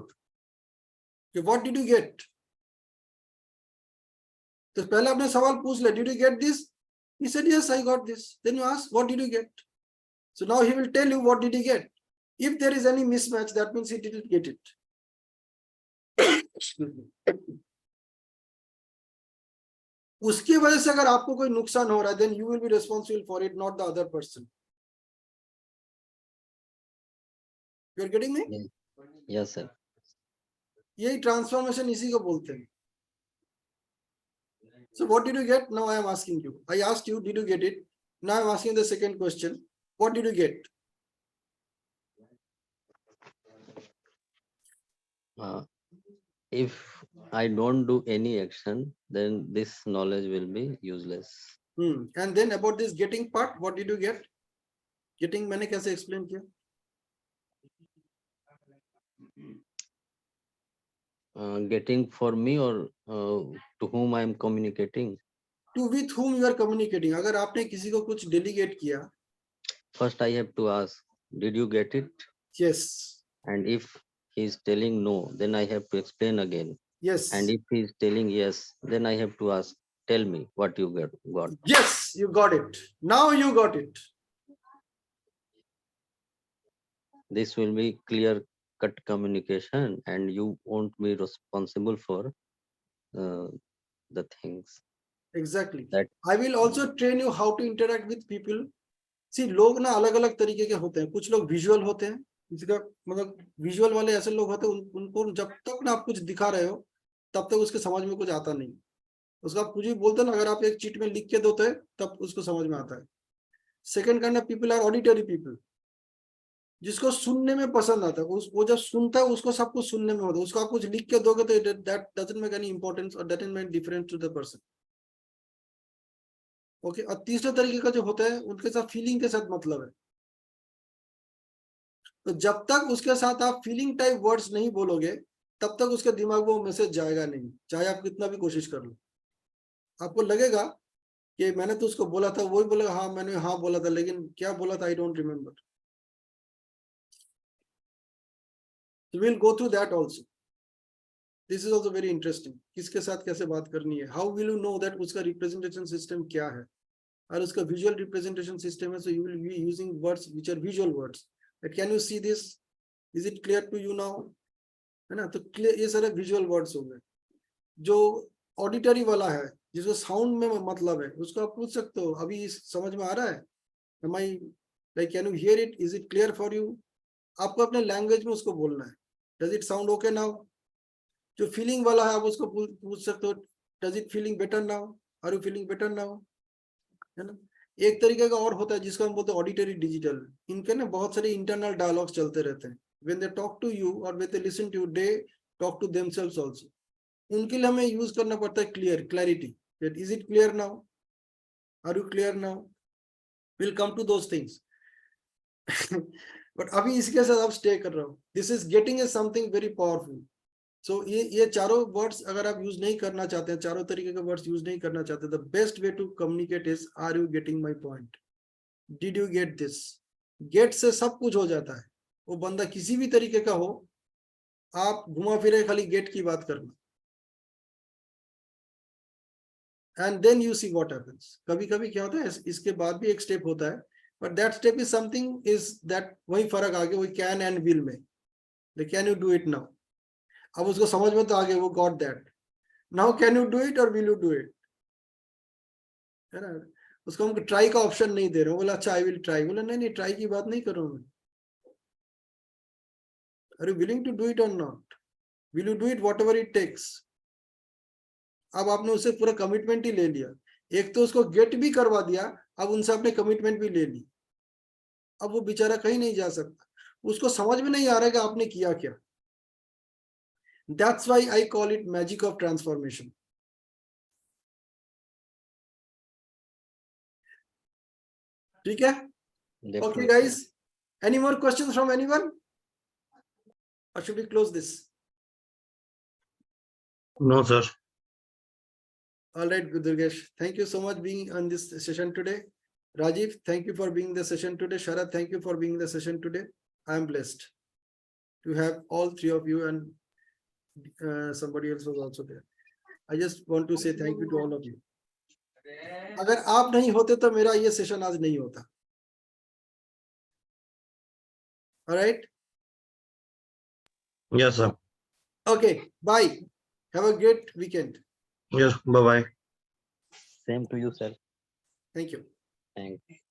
Speaker 1: कि what did you get? तो पहले आपने सवाल पूछ लिया, did you get this? He said yes, I got this. Then you ask, what did you get? So now he will tell you what did he get. If there is any mismatch, that means he didn't get it. उसकी वजह से अगर आपको कोई नुकसान हो रहा है, then you will be responsible for it, not the other person. You are getting me?
Speaker 4: Yes, sir.
Speaker 1: यही ट्रांसफॉर्मेशन इसी को बोलते हैं. So what did you get? Now I am asking you. I asked you, did you get it? Now I am asking the second question. What did you get?
Speaker 4: If I don't do any action, then this knowledge will be useless.
Speaker 1: And then about this getting part, what did you get? Getting मैंने कैसे explain किया?
Speaker 4: Getting for me, or to whom I am communicating?
Speaker 1: To with whom you are communicating. अगर आपने किसी को कुछ delegate किया,
Speaker 4: First I have to ask, did you get it?
Speaker 1: yes.
Speaker 4: And if he is telling no, then I have to explain again.
Speaker 1: Yes.
Speaker 4: And if he is telling yes, then I have to ask, tell me what you got.
Speaker 1: Yes, you got it. Now you got it.
Speaker 4: This will be clear cut communication, and you won't be responsible for the things.
Speaker 1: Exactly.
Speaker 4: That
Speaker 1: I will also train you how to interact with people. See, लोग ना अलग अलग तरीके के होते हैं. कुछ लोग विजुअल होते हैं. इसका मतलब विजुअल वाले ऐसे लोग होते हैं, उनको जब तक ना आप कुछ दिखा रहे हो तब तक उसके समझ में कुछ आता नहीं. उसका आप कुछ भी बोलते हैं ना, अगर आप एक चीट में लिख के दोते हैं तब उसको समझ में आता है. Second kind of people are auditory people, जिसको सुनने में पसंद आता है. वो जब सुनता है उसको सब कुछ सुनने में होता है. उसको आप कुछ लिख के दोगे तो that doesn't make any importance और doesn't make difference to the person. Okay. और तीसरे तरीके का जो होता है उनके साथ फीलिंग के साथ मतलब है. तो जब तक उसके साथ आप फीलिंग टाइप वर्ड्स नहीं बोलोगे तब तक उसके दिमाग में वो मैसेज जाएगा नहीं, चाहे आप कितना भी कोशिश कर लो. आपको लगेगा कि मैंने तो उसको बोला था, वही बोलेगा हाँ मैंने हाँ बोला था, लेकिन क्या बोला था I don't remember. So we'll go through that also. This is also very interesting. किसके साथ कैसे बात करनी है. How will you know that उसका representation system क्या है. और उसका visual representation system है, so you will be using words which are visual words. But can you see this? Is it clear to you now? है ना. तो clear, ये सारे visual words हो गए. जो auditory वाला है, जिसको sound में मतलब है, उसको आप पूछ सकते हो अभी समझ में आ रहा है. Am I like, can you hear it? Is it clear for you? आपको अपने लैंग्वेज में उसको बोलना है. Does it sound okay now? जो फीलिंग वाला है आप उसको पूछ सकते हो, does it feeling better now, are you feeling better now, है ना. एक तरीके का और होता है जिसको हम बोलते हैं ऑडिटरी डिजिटल. इनके ना बहुत सारे इंटरनल डायलॉग्स चलते रहते हैं. When they talk to you और when they listen to you, they talk to themselves also. उनके लिए हमें यूज करना पड़ता है clarity. Is it clear now, are you clear now, will come to those things. But अभी इसके साथ आप स्टे कर रहे हो. This is getting is something very powerful. So ये चारों वर्ड्स अगर आप यूज नहीं करना चाहते हैं, चारों तरीके के वर्ड्स यूज नहीं करना चाहते, the best way to communicate is are you getting my point, did you get this. Get से सब कुछ हो जाता है. वो बंदा किसी भी तरीके का हो, आप घुमा फिरे खाली गेट की बात करना, and then you see what happens. कभी कभी क्या होता है इसके बाद भी एक स्टेप होता है, but that step is something is that, वही फर्क आ गया वही कैन एंड विल में. Can you do it now. अब उसको समझ में तो आ गया, वो got that. Now can you do it और विल यू डू इट, है ना. उसको हम ट्राई का ऑप्शन नहीं दे रहे हो. बोला अच्छा आई विल ट्राई. बोला नहीं नहीं ट्राई की बात नहीं कर रहा हूं मैं. Are you willing to do it और not, will you do it whatever it takes. अब आपने उससे पूरा कमिटमेंट ही ले लिया. एक तो उसको गेट भी करवा दिया, अब उनसे आपने कमिटमेंट भी ले ली. अब वो बेचारा कहीं नहीं जा सकता, उसको समझ में नहीं आ रहा है कि आपने किया क्या. That's why I call it magic of transformation. ठीक है. Okay guys, any more questions from anyone, or should we close this?
Speaker 3: No, sir.
Speaker 1: All right, Durgesh, thank you so much being on this session today. Rajiv, thank you for being in the session today. Sharad, thank you for being in the session today. I am blessed to have all three of you, and somebody else was also there. I just want to say thank you to all of you. अगर आप नहीं होते तो मेरा ये session आज नहीं होता. All right.
Speaker 3: Yes, sir.
Speaker 1: Okay, bye. Have a great weekend.
Speaker 3: Yes, bye bye.
Speaker 4: same to you, sir.
Speaker 1: Thank you.
Speaker 4: Thanks.